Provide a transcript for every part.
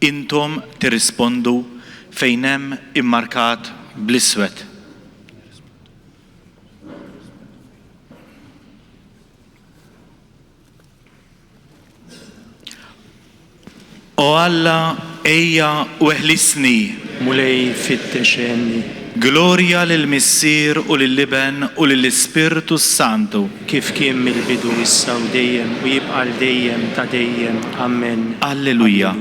intom tirrispondu fejn hemm immarkat bl-iswed. O Alla ejja u eħlisni, mulej fittexenni, glorja lill-Missier u lill-Liben u lill-Ispirtu Santu. kif kien mill-bidu issa u dejjem u jibqa' dejjem ta' dejjem. Amen. Alleluja.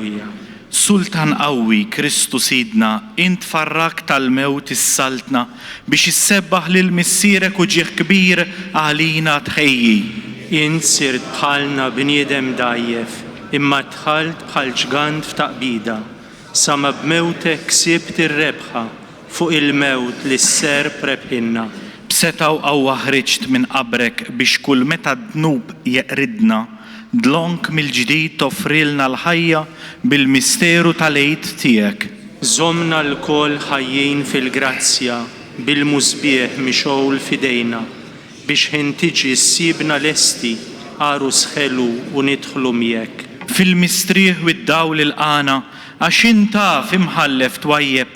Sultan qawwi Kristu Sidna, int farrak tal-mewt issaltna biex issebbaħ lill-Missierek u ġieħ kbir għalina tħejji. Int sirt bħalna bniedem dajjef, imma dħalt bħal ġgant f'taqbida, sa ma b'mewtek ksibt ir-rebħa fuq il-mewt li s-serb rebħinna. B'setaw qawwa ħriġt minn qabrek biex kull meta dnub jeqridna, dlonk mill-ġdid toffrilna l-ħajja bil-misteru tal-għid tiegħek. Żommna l-kol ħajjin fil-grazzja bil-mużbieħ mixowl fidejna biex ħin tiġi ssibna lesti għaru sħelu u nidħlu miegħek. Fil-mistrieħ u d-dawl il-qana għax intaf imħallef twajjeb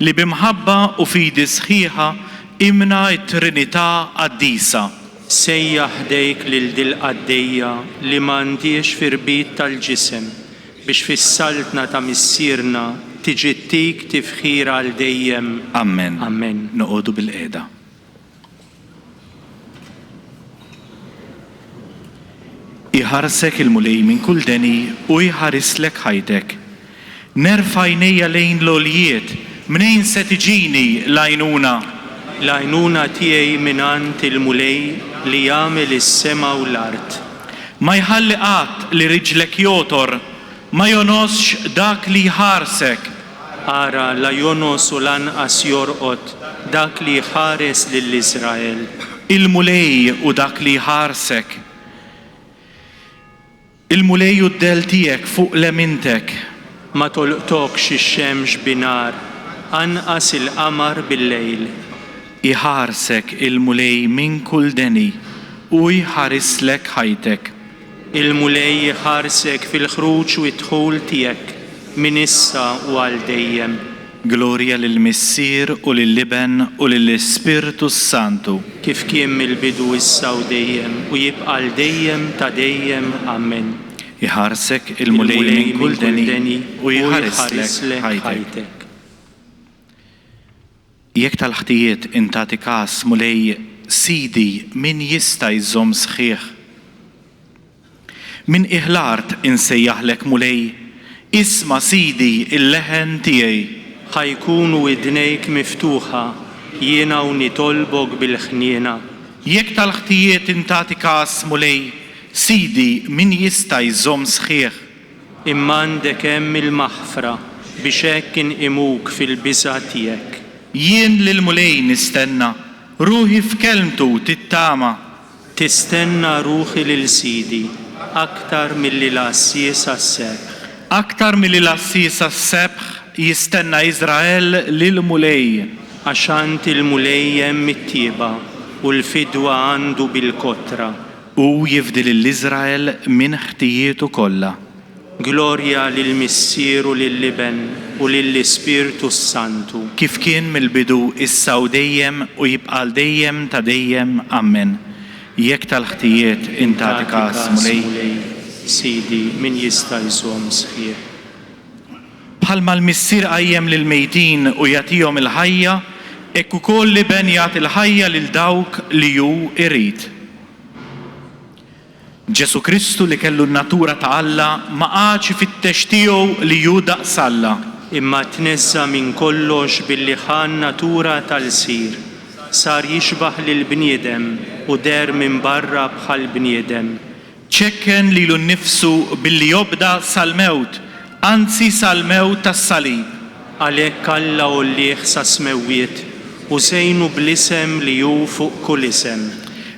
li bimħabba u fidi sħiħa imna t-Trinità qaddisa. Sejjaħ dejk lil dil qaddejja li m'għandix firbit tal-ġisem biex fis-saltna ta' missierna tiġi tik tifħira għal dejjem. Amen. Amen. Noqogħdu bil-qiegħda. Iħarsek il-mulej minn kull deni u jħarislek ħajtek. Nerfa' għajnejja lejn l-għoljiet, mnejn se tiġini l-għajnuna. L-għajnuna tiegħi mingħand il-mulej li jagħmel is-sema u l-art. Ma jħalli qatt li riġlek jotor, ma jonosx dak li jħarsek. Ara la jonos u lanqas jorqod dak li jħares lill-Iżrael. Il-mulej u dak li jħarsek. Il-mulej u d-del tiegħek fuq lemintek. Ma tolqtokx ix-xemx binar, anqas il-qamar bil-lejl. Iħarsek il-mulej minn kull deni u jħarislek ħajtek. Il-mulej jħarsek fil-ħruġ u d-dħul tiegħek minn issa u għal dejjem. Glorja lill-Missier u lill-Liben u lill-Ispirtu Santu. Kif kien mill-bidu issa u dejjem u jibqa' dejjem ta' dejjem. Amen. Iħarsek il-mulej minn kull deni u jħarislek ħajtek. Jekk tal-ħtijiet intati każ mulej Sidi min jista' jżomm sħiħ. Min iħlart insejjaħlek mulej, isma' Sidi il-leħen tiegħi. ħajkunu idnejk miftuħa, jiena u nitolbok bil-ħniena. Jekk tal-ħtijiet intati każ mulej, Sidi min jista' jżomm sħiħ. Imma għandek hemm il-maħfra biex hekk inqimuk fil-biża' tiegħek. Jien lil mulej nistenna, ruħi f'kelmtu tittama. Tistenna ruħi lil Sidi aktar milli l-assież għas-sebħ. Aktar milli l-assież għas-sebħ jistenna Iżrael lil mulej. Għaxant il-mulej hemm it-tieba u l-fidwa għandu bil-kotra. U jifdil l-Iżrael minn ħtijietu kollha. Glorja lill-Missier u lill-Liben u lill-Ispirtu Santu. Kif kien mill-bidu issa u dejjem u jibqa' dejjem ta' dejjem. Amen. Jekk tal-ħtijiet intati każ mulej, Sidi min jista' jżomm sħiħ. Bħalma l-Missier qajjem lil mejtin u jagħtihom il-ħajja, hekk ukoll Liben jagħti l-ħajja lil dawk li hu irid. Ġesu Kristu li kellu n-natura ta' Alla ma qagħdx ifittex tiegħu li hu daqs Alla. Imma tneżża minn kollox billi ħan natura tal-sir. Sar jixbaħ lil bniedem u der minn barra bħal bniedem. ċekken lilu nnifsu billi jobda sal-mewt, anzi sal-mewt tas-salib. Għalhekk Alla ollieħ sa smewwiet u sejnu bl-isem li hu fuq kull isem.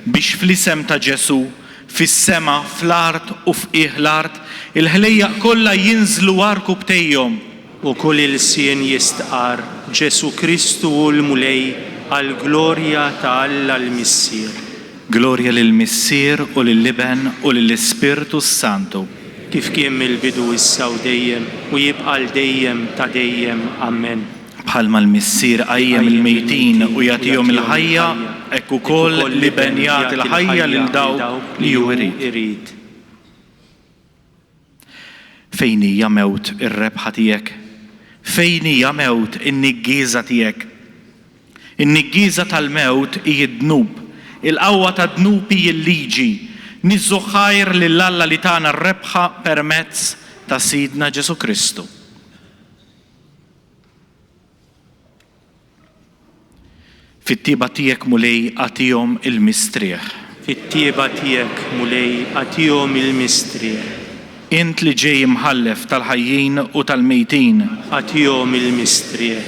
Biex fl-isem ta' Ġesu, fis-sema, fl-art u f'qiegħ l-art, il-ħlejjaq kollha jinżlu warku btejjhom. U kull il-sien jistqar Ġesu Kristu u l-mulej għal glorja ta' Alla l-Missier. Glorja lill-Missier u lill-Liben u lill-Ispirtu Santu. kif kien mill-bidu issa u dejjem u jibqa' l-dejjem ta' dejjem. Amen. Bħalma l-missier qajjem il-mejtin u jagħtihom il-ħajja, hekk ukoll li ben jagħti il-ħajja lil dawk li hu jrid. Fejn hija mewt ir-rebħa tiegħek? Fejn hija mewt in-niggieża tiegħek? In-niggieża tal-mewt hi d-dnub, il-qawwa tad-dnub hi l-liġi. Niżżu ħajr lill-Alla li tagħna r-rebħa permezz ta' Sidna Ġesu Kristu. Fit-tieba tiegħek mulej agħtihom il-mistrieħ. Fit-tieba tiegħek mulej agħtihom il-mistrieħ. Int li ġej imħallef tal-ħajjin u tal-mejtin. Agħtihom il-mistrieħ.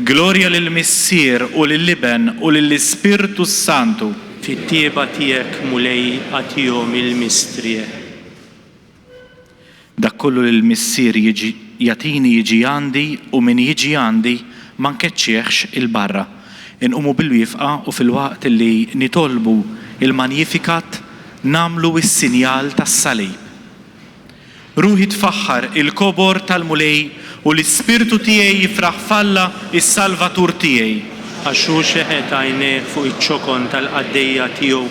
Glorja lill-missier u lill-liben u lill-Ispirtu Santu. Fit-tieba tiegħek mulej agħtihom il-mistrieħ. Dak kollu lill-missier jagħtini jiġi għandi u min jiġi għandi ma nkeċċieħx il-barra. Inqumu bil-wifqa u fil-waqt li nitolbu il-Magnificat namlu is-sinjal tas-salib. Ruħi tfaħħar il-kobor tal-mulej u l-Ispirtu tiegħi jifraħ falla is-Salvatur tiegħi. Għaxu xeħet għajnejh fuq iċ-ċokon tal-qaddejja tiegħu,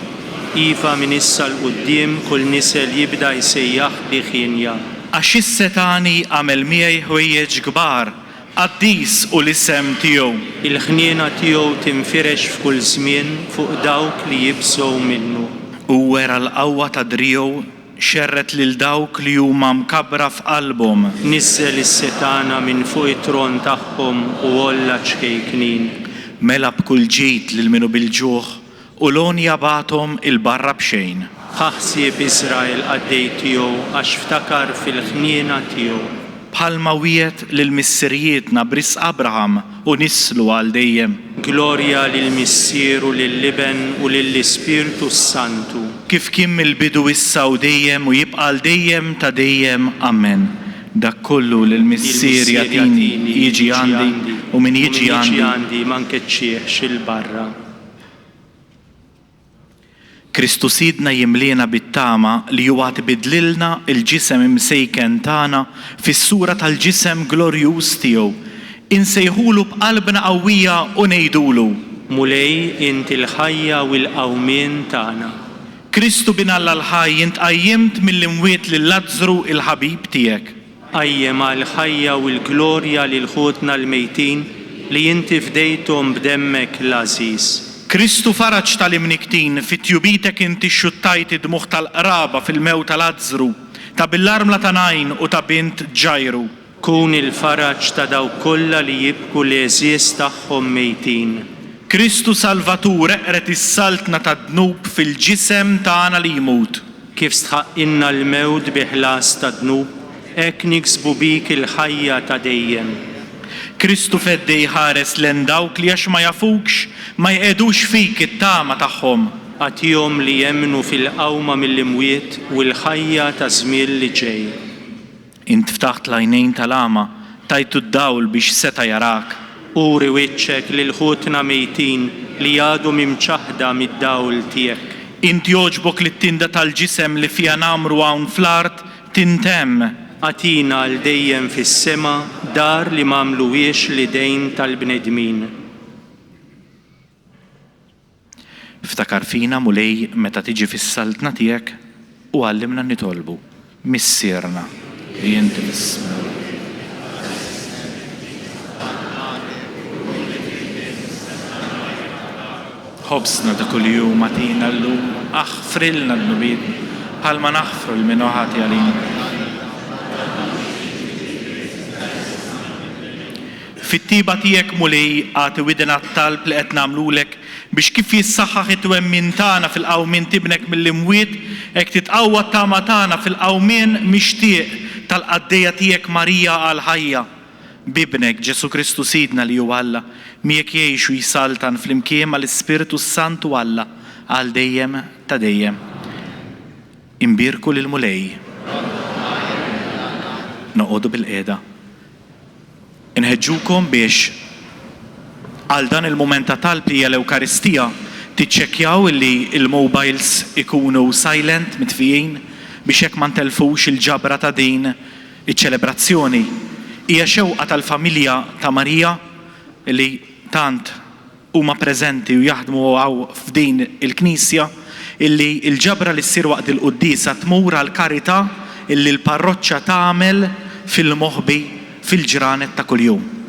iva minn issa l-qudiem kull nisel jibda jsejjaħ bih jinja. Għax is-setani għamel miegħi ħwejjeġ kbar, qaddis u l-isem tiegħu. Il-ħniena tiegħu tinfirex f'kull żmien fuq dawk li jibżgħu minnu. U wera l-qawwa ta' driegħu xerret lil dawk li huma mkabbra f'qalbhom. Nizzel is-setana minn fuq it-tron tagħhom u olla ċkejknin. Mela b'kull ġid lil minu bil-ġuħ u lon jabathom il-barra b'xejn. Ħaħsieb Iżrael qaddej tiegħu għax ftakar fil-ħniena tiegħu. Bħalma wiet lill-missirijietna bris Abraham u nislu għal dejjem. Glorja lill-missier u lill-liben u lill-Ispirtu Santu. Kif kien mill-bidu issa u dejjem u jibqa' l dejjem ta' dejjem. Amen. Dak kollu lill-missier jagħtini jiġi għandi u min jiġi għandi ma nkeċċieħx il-barra. Kristu Sidna jimliena bit-tama li huwa tibidlilna il-ġisem imsejken tagħna fis-sura tal-ġisem glorjuż tiegħu. Insejħulu b'qalbna qawwija u ngħidulu: Mulej inti l-ħajja u l-qawmien tagħna. Kristu binalla l-ħajj int qajjimt mill-imwiet lil Lażru il-ħabib tiegħek. Qajjem għall-ħajja u l-glorja lil ħutna l-mejtin li inti fdejthom b'demmek l-għażiż. Kristu faraġ tal-imniktin fit-tjubitek inti xuttajt id-dmuħ tal-qraba fil-mew tal-Lażru, ta' bil-armla ta' Najn u ta' bint Ġajru. Kun il-faraġ ta' dawk kollha li jibku l-eżies tagħhom mejtin. Kristu Salvatur eqret is-saltna ta' dnub fil-ġisem tagħna li jmut. Kif stħaqqilna l-mewt bi ħlas ta' dnub, hekk niksbu bik il-ħajja ta' dejjem. Kristu feddej ħares len dawk li għax ma jafukx ma jqedux fik it-tama tagħhom. Għatihom li jemmnu fil-qawma mill-imwiet u l-ħajja ta' żmien li ġej. Int ftaħt l-għajnejn tal-ama tajtu d-dawl biex seta' jarak. Uri wiċċek lil ħutna mejtin li għadu mimċaħda mid-dawl tiegħek. Int jogħġbok li t-tinda tal-ġisem li fija namru hawn fl-art tintemm. Għatina għal dejjem fis-sema dar li m'għamluwiex l-idejn tal-bnedmin. Ftakar fina mulej meta tiġi fis-saltna tiegħek u għallimna nitolbu missierna li inti tisma'. Ħobsna ta' kuljum għatina llum aħfrilna d-nubid bħalma naħfru l-minuħati għalina. Fit-tiba tiegħek mulej għati widen għat-talb li qed nagħmlulek biex kif jissaħħaħ it-twemmin tagħna fil-qawmien tibnek mill-imwiet hekk titqawwa t-tama tagħna fil-qawmien mixtieq tal-qaddejja tiegħek Marija għall-ħajja. Bibnek Ġesu Kristu Sidna li huwa Alla miegħek jgħixu jisaltan flimkien mal-Ispirtu Santu Alla għal dejjem ta' dejjem. Imbirku lil mulej. Noqogħdu bil-qiegħda. Inħeġġukom biex għal dan il-moment ta' talbi għal-Ewkaristija tiċċekkjaw li il-mobiles ikunu silent mitfijin biex hekk ma ntelfux il-ġabra ta' din iċ-ċelebrazzjoni. Hija xewqa tal-familja ta' Marija li tant huma preżenti u jaħdmu hawn f'din il-Knisja illi l-ġabra li ssir waqt il-qudiesa tmur għall-karità illi l-parroċċa tagħmel fil-moħħbi fil-ġranet ta' kuljum.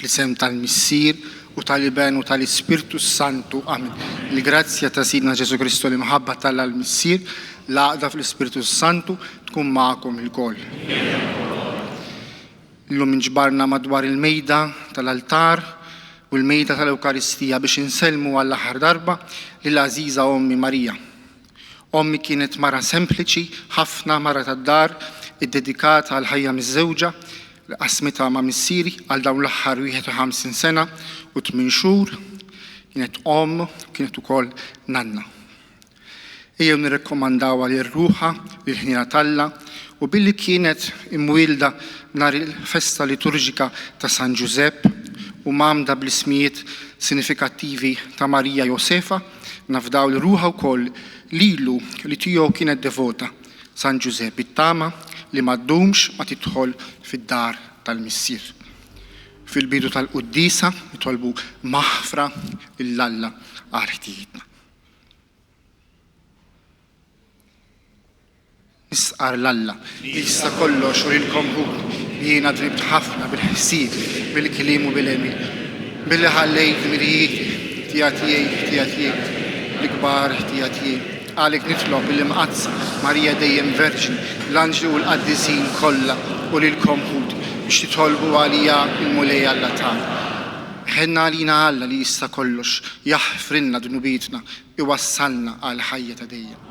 fl-isem tal-Missier u tal-Iben u tal-Ispirtu Santu. Amen. Il-grazzja ta' Sidna Ġesu Kristu li mħabba tal-Missier l-għaqda fl-Ispirtu Santu tkun magħkom il-koll. Illum inġbarna madwar il-mejda tal-altar u l-mejda tal-Ewkaristija biex inselmu għall-aħħar darba lill-Għażiża Ommi Marija. Ommi kienet mara sempliċi, ħafna mara tad-dar, iddedikata għal ħajja miż-żewġa, li qasmitha ma' missieri għal dawn l-aħħar 51 sena u 8 xhur. Kienet kienet ukoll nanna. Ejjew nirrekkomandawha lir-ruħa, lill-ħniena talla, u billi kienet imwielda nhar il-festa liturġika ta' San Giuseppe u mamda bl-ismijiet sinifikattivi ta' Marija Josefa, nafdaw li ruħa wkoll lilu li tiegħu kienet devota San Giuseppe it-tama li ma ddumx ma tidħol fid-dar tal-Missier. Fil-bidu tal-Quddisa nitolbu maħfra lill-Alla għal ħtijietna. Nisqar l-Alla li jista' kollox u lilkom hu jiena dribt ħafna bil-ħsieb, bil-kliem u bil-emil, billi ħallejt mirjieti ħtijatijiet l-kbar ħtijatijiet. Għalek nitlob bil-imqazza Marija dejjem Verġin, l-anġli u l-qaddisin kollha u lilkom ħud biex titolbu għalija il-mulej Alla-tan. Ħenna għalina Alla li jista' kollox jaħfrinna dnubitna iwassalna għal ħajja ta' dejjem.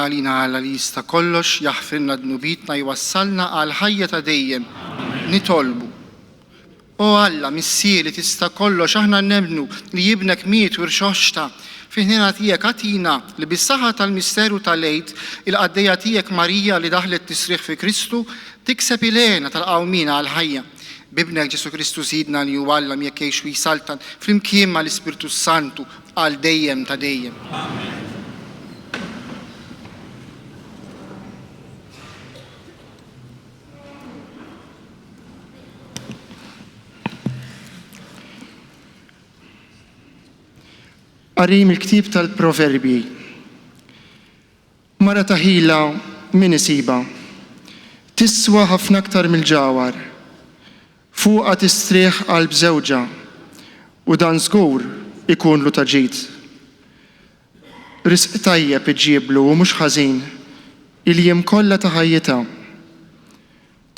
Għalina Alla li jista' kollox jaħfirna dnubitna jwassalna għal ħajja ta' dejjem. Nitolbu. O Alla, Missier li tista' kollox, aħna nemmnu li jibnek miet u rxoxta fiħnina tiegħek għatina li bis-saħħa tal-misteru tal-Għid il-qaddejja tiegħek Marija li daħlet tisriħ fi Kristu tikseb ilena tal-qawmina għal ħajja. Bibnek Ġesu Kristu Sidna li huwa Alla jekk jgħix jisaltan flimkien mal-Ispirtu Santu għal dejjem ta' dejjem. Amen. Qarim il-ktib tal-Proverbi. Mara taħila min isiba, tiswa ħafna aktar mill-ġawar, fuqha tistrieħ qalb żewġa u dan żgur ikunlu ta' ġid. Risq tajjeb iġieblu u mhux ħażin il-jiem kollha ta' ħajjitha.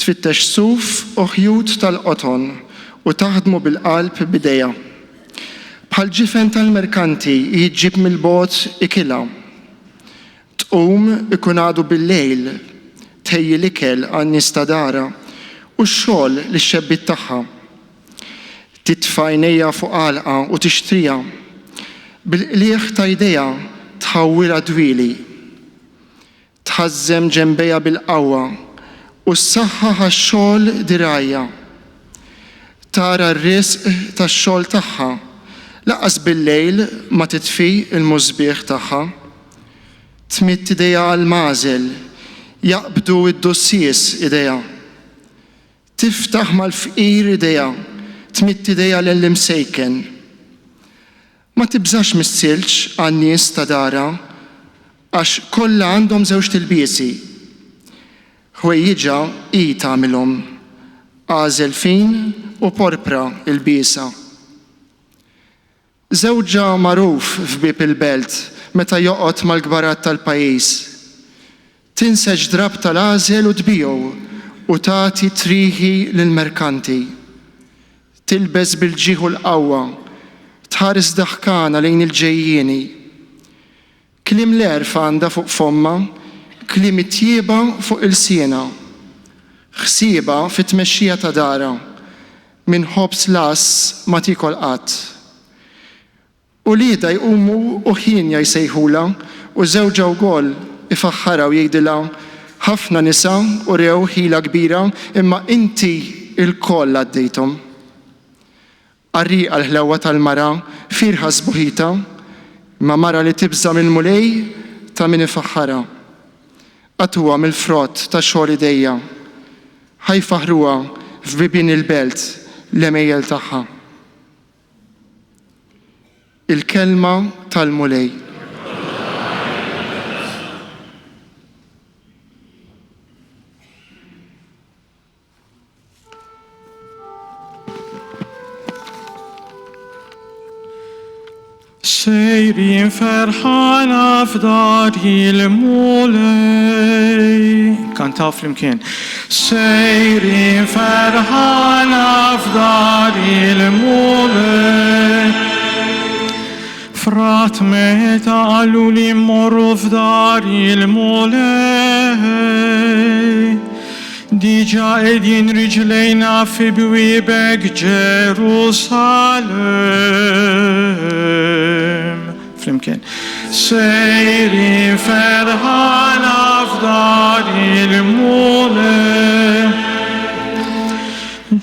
Tfittex suf u ħjud tal-qoton u taħdmu bil-qalb bidejha. Bħal ġifen tal-merkanti jiġġib mill-bogħod ikilha. Tqum ikun għadu bil-lejl tejji l-ikel għan-nies ta' dara u x-xogħol lix-xebbit tagħha. Titfa' għajnejha fuq għalqa u tixtriha. Bil-qlieħ ta' jdejha tħawwilha dwieli. Tħażżem ġenbejha bil-qawwa u s-saħħa għax-xogħol dirgħajja. Tara r-risq tax-xogħol tagħha. Laqas bil-lejl ma titfi il-mużbieħ tagħha. Tmitt idejha għall-mażel, jaqbdu id-dossiers idejha. Tiftaħ mal-fqir idejha, tmitt idejha lill-imsejken. Ma tibżax mis-silġ għan-nies ta' dara għax kollha għandhom żewġ tilbiesi. Ħwejjiġa hi tagħmilhom, għażel fin u porpra il-biesa. Żewġa magħruf f'bieb il-belt meta joqgħod mal-kbarat tal-pajjiż. Tinseġ drab tal-għażel u tbiegħu u tagħti trieħi lill-merkanti. Tilbes bil-ġieħu l-qawwa, tħares daħkana lejn il-ġejjieni. Kliem l-erf għandha fuq fomma, kliem it-tjieba fuq il-siena. Ħsieba fit-tmexxija ta' dara, minn ħobs las ma tikol qatt. U lieda jqumu u ħinja jsejħula u żewġa wkoll ifaħħarha u jgħidilha ħafna nisa u rew ħila kbira imma inti il-koll għaddejthom. Qarriqa l-ħlewwa tal-mara firħa sbuħita ma mara li tibża mill-mulej ta' min ifaħħarha. Qatuha mill-frott ta' xogħol idejja. Ħajfaħruha f'bibien il-belt l-emejjel tagħha. Il-kelma tal-mulej. Sejrin ferħana f'dari l-mulej. Kantaw flimkien. Sejrin ferħana f'dari l-mulej. Frat meta għallu li morru f'dari l-mulej. Diġa edin riġlejna fi bwiebek Ġerusalem. Flimkien. Sejrin ferħana f'dari l-mulej.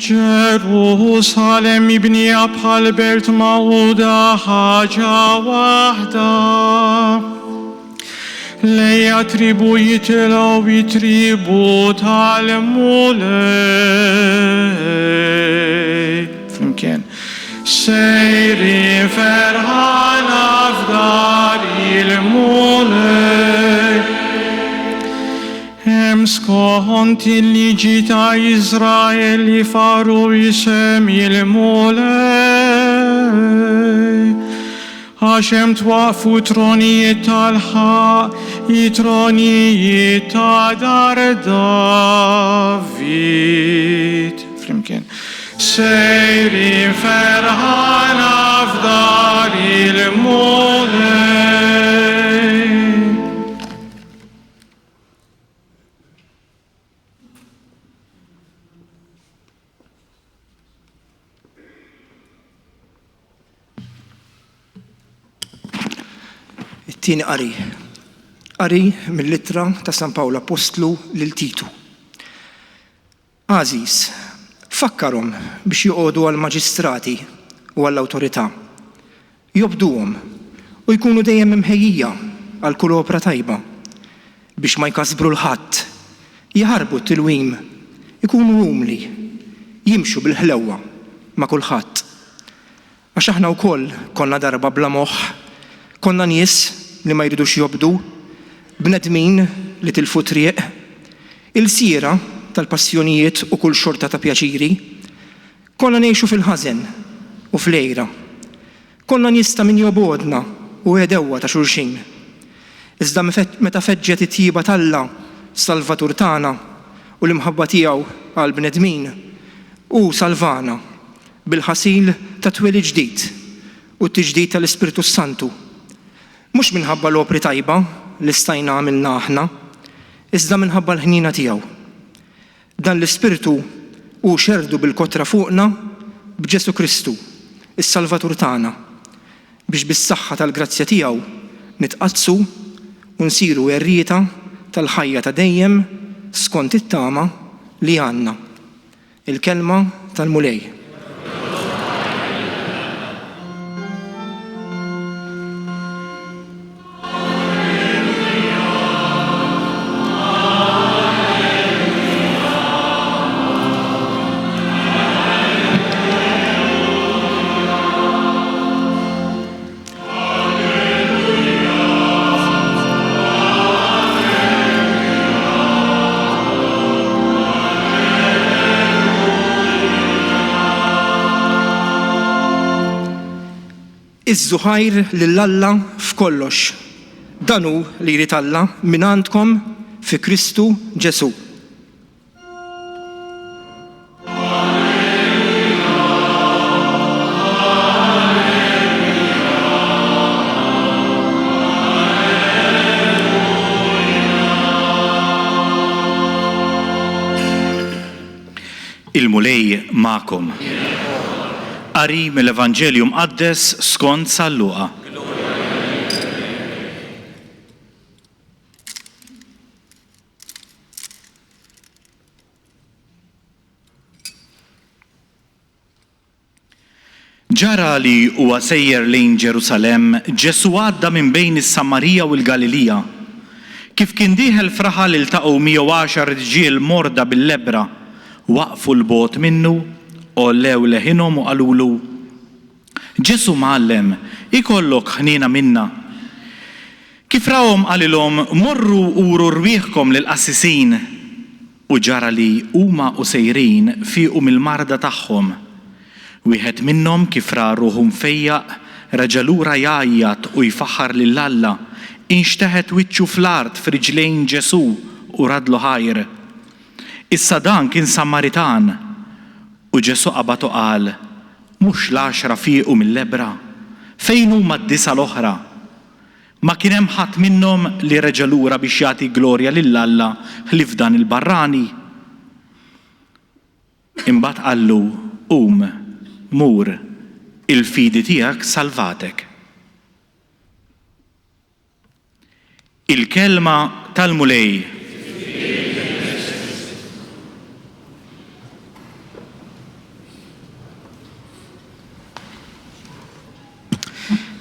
Ġerusalem mibnija bħal belt mawda ħaġa waħda. Lejja tribu jitilgħu jitribu tal-mulej. Flimkien. Sejrin ferħana f'dari l-mulej. Hemm skont il-liġi ta' Iżrael li faru jisem il-mulej. Għax hemm twaqfu tronijiet tal-ħaq, tronijiet ta' dar David. Flimkien. Sejrin ferħana f'dari l-mulej. It-tieni qari mill-littra ta' San Pawlu Apostlu lil Titu. Għażiż, fakkarhom biex joqogħdu għall-maġistrati u għall-awtorità. Jobduhom u jkunu dejjem imħejjija għal kull opra tajba biex ma jkasbru l-ħadd, jaħarbu t-tilwim, ikunu umli, jimxu bil-ħlewwa ma' kulħadd. Għax aħna wkoll konna darba bla moħħ, konna nies li ma jridux jobdu, bnedmin li tilfu triq, il-siera tal-passjonijiet u kull xorta ta' pjaċiri, konna ngħixu fil-ħażen u fl-għejra. Konna nies ta' min jobodna u għedewwa ta' xulxin. Iżda meta feġġet it-tjieba tal-Alla Salvatur tagħna u l-imħabba tiegħu għal bnedmin u salvana bil-ħasil ta' tweli ġdid u t-tiġdid tal-Ispiritu Santu. Mhux minħabba l-opri tajba li stajna għamilna aħna, iżda minħabba l-ħnina tiegħu. Dan l-Ispiritu hu xerdu bil-kotra fuqna b'Ġesu Kristu, is-Salvatur tagħna, biex bis-saħħa tal-grazzja tiegħu nitqazzu u nsiru għerrieta tal-ħajja ta' dejjem skont it-tama li għandna. Il-kelma tal-mulej. Iż-żuħajr lill-Alla f'kollox. Dan hu li jrid Alla minn għandkom fi Kristu Ġesu. Il-mulej ma'kom. Qari mill-Evanġelju Mqaddes skont San Luqa. Ġara li huwa sejjer lejn Ġerusalemm, Ġesu għadda minn bejn is-Samarija u l-Galilija. Kif kien dieħel fraħal iltaqgħu 110 irġiel morda bil-lebbra, waqfu l-bogħod minnu, ollew leħinhom u qalulu: Ġesu Mgħallem, ikollok ħniena minna. Kif rawhom qalilhom: morru uru rwieħkom lill-qassisin. U ġara li huma qusejrin fiequ mill-marda tagħhom. Wieħed minnhom kif ra ruħu mfejjaq reġa' lura jgħajjat u jfaħħar lill-Alla, inxteħet wiċċu fl-art f'riġlejn Ġesu u radlu ħajr. Issa dan kien Samaritan u Ġesu qabad u qal: mhux l-10 fiequ mill-lebbra, fejn huma d-9 l-oħra? Ma kien hemm ħadd minnhom li reġa' lura biex jagħti glorja lill-Alla ħlief dan il-barrani. Imbagħad qallu: mur, il-fidi tiegħek salvatek. Il-kelma tal-mulej.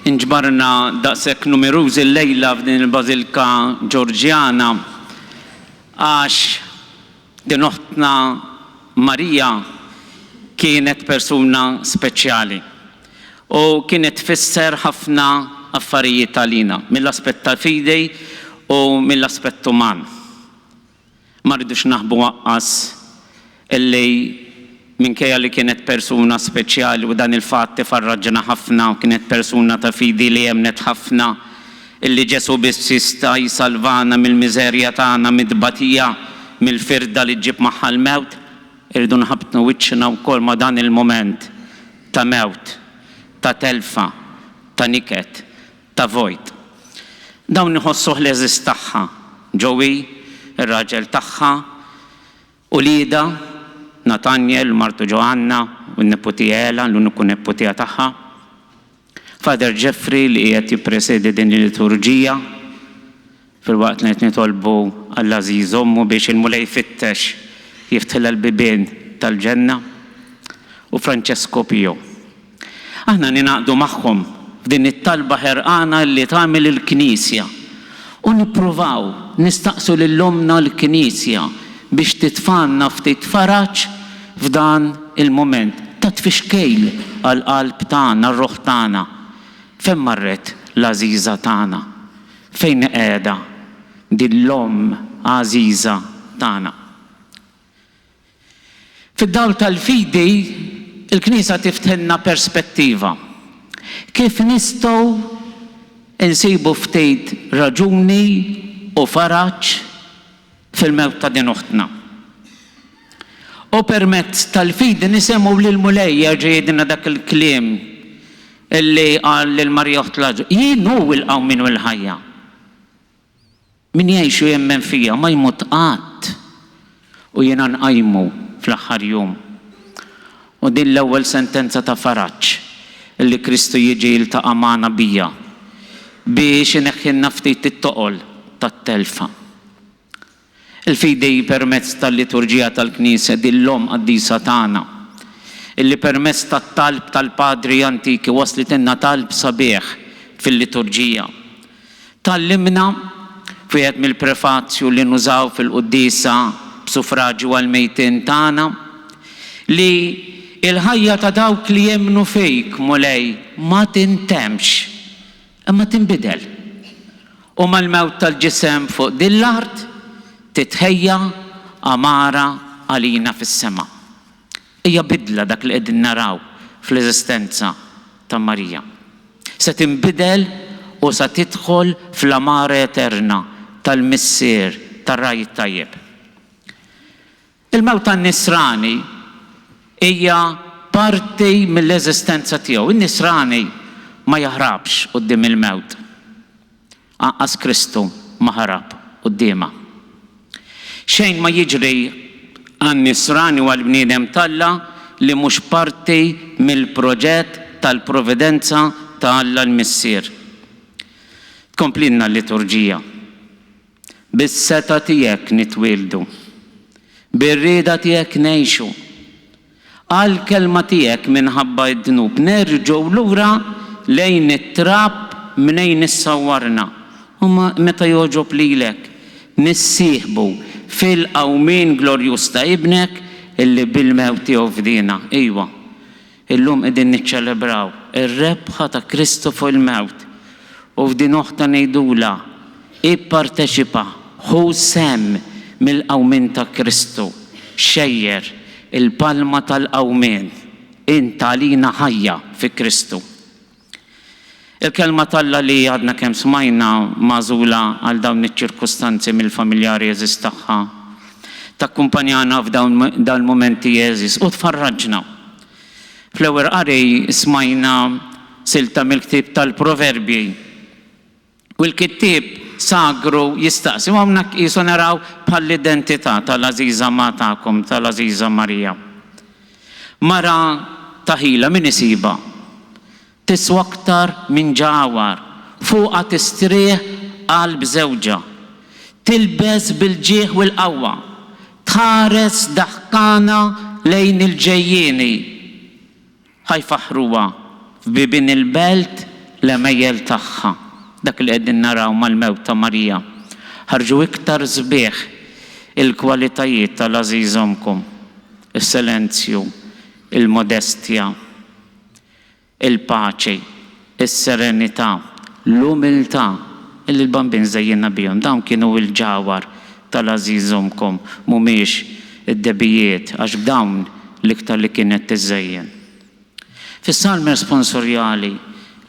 Inġbarna daqshekk numerużi l-lejla f'din il-Bażilika Ġorġjana għax din oħtna Marija kienet persuna speċjali u kienet tfisser ħafna affarijiet għalina mill-aspett tal-fidej u mill-aspett uman. Ma rridux naħbu waqqas illi minkejja li kienet persuna speċjali u dan il-fatt tifarraġġana ħafna u kienet persuna ta' fidi li jemnet ħafna illi Ġesu biss jista' jsalvana mill-miżerja tagħna mid-tbatija mill-firda li ġġib magħha l-mewt, irridu nħabtnu wiċċna wkoll ma' dan il-mument ta' mewt, ta' telfa, ta' niket, ta' vojt. Dawn iħossuh l-eżis tagħha, ġowi, ir-raġel tagħha, u Lida, Natanjel, martu Ġoanna, u n-neputijela, l-uniku neputija tagħha, Father Jeffrey li qiegħed jippresedi din il-liturġija, fil-waqt li qed nitolbu għall-Ażiż Ommu biex il-mulej jfittex jiftħilha l-bibien tal-ġenna, u Francesco Pio. Aħna ninaqdu magħhom f'din it-talba ħerqana li tagħmel il-Knisja u nippruvaw nistaqsu lil-omna l-Knisja biex titfanna ftit faraġġ f'dan il-moment ta' tfixkejl għall-qalb tagħna, r-ruħ tagħna. Fejn marret l-Għażiża tagħna? Fejn qiegħda din l-omm għażiża tagħna? Fid-dawl tal-fidi il-Knisja tiftilna perspettiva. Kif nistgħu insibu ftit raġuni u faraġġ fil-mewt ta' din uħtna. U permezz tal-fidi nisemgħu lill-mulej jerġa' dak il-kliem illi qal lil Marija uħt Lażru: jien hu l-qawm minnu l-ħajja. Min jgħixu jemmen fija ma jmut qatt u jiena nqajmu fl-aħħar jum. U din l-ewwel sentenza ta' faraġġ illi Kristu jiġi jiltaqa' magħna bija biex ineħħilna ftit it-toqol tat-telfa. Il-fidej permezz tal-liturġija tal-Knisja din l-omm qaddisa tagħna illi permezz tat-talb tal-Padri antiki waslitilna talb sabiħ fil-liturġija. Tallimna wieħed mill-prefazzju li nużaw fil-qudiesa b'suffraġġju għall-mejtien tagħna li il-ħajja ta' dawk li jemmnu fejk mulej ma tintemx imma tinbidel. U mal-mewt tal-ġisem fuq din l-art titħejja amara għalina fis-sema. Hija bidla dak li qegħdin naraw fl-eżistenza ta' Marija. se tinbidel u se tidħol fl-amara eterna tal-missier tar-rajt tajjeb. Il-mewt tan-nisrani hija parti mill-eżistenza tiegħu. In-nisrani ma jaħrabx quddiem il-mewt. Anqas Kristu ma ħarab qudiemha. Xejn ma jiġri għan-nisrani u għall-bniedem talla li mhux parti mill-proġett tal-providenza ta' Alla l-missier. Tkomplilna l-liturġija. Bis-seta tiegħek nitwildu. Bir-rieda tiegħek ngħixu. Għall-kelma tiegħek minħabba d-dnub nerġgħu lura lejn it-trab minejn issawwarna. U meta jogħġob lilek nissieħbu fil-qawmien glorjuż ta' ibnek illi bil-mewt tiegħu fdina. Ejwa, illum qegħdin niċċelebraw ir-rebħa ta' Kristu fuq il-mewt. U f'din oħta ngħidula ipparteċipa, ħu semm mill-qawmien ta' Kristu, xejjer il-palma tal-qawmien, inta għalina ħajja fi Kristu. Il-kelma Alla li għadna kemm smajna magħżula għal dawn iċ-ċirkustanzi mill-familjari eżis tagħha, takkumpanjana f'dawn il-momenti eżis u tfarraġna. Fl-ewwel qari smajna silta mill-ktieb tal-Proverbji. U l-kittieb sagru jistaqsi, u hawnhekk qisu naraw bħall-identità tal-Ażiża Matakom, tal-Ażiża Marija. Mara taħila min isiba. Tiswa aktar minn ġawar, fuqha tistrieħ qalb żewġa, tilbes bil-ġieħ u l-qawwa, tħares daħkana lejn il-ġejjieni. ħajfaħruha f'bibien il-belt l-emejjel tagħha. Dak li qegħdin naraw mal-mewt ta' Marija. Ħarġu iktar sbieħ il-kwalitajiet tal-Ażiża Omkom, is-silenzju, il-modestja, il-paċi, is-serenità, l-umiltà illi l-bambin żejjinna bihom. Dawn kienu l-ġawar tal-Ażiża Omkom, mhumiex id-debijiet għax b'dawn l-iktar li kienet tiżejjen. Fis-salm responsorjali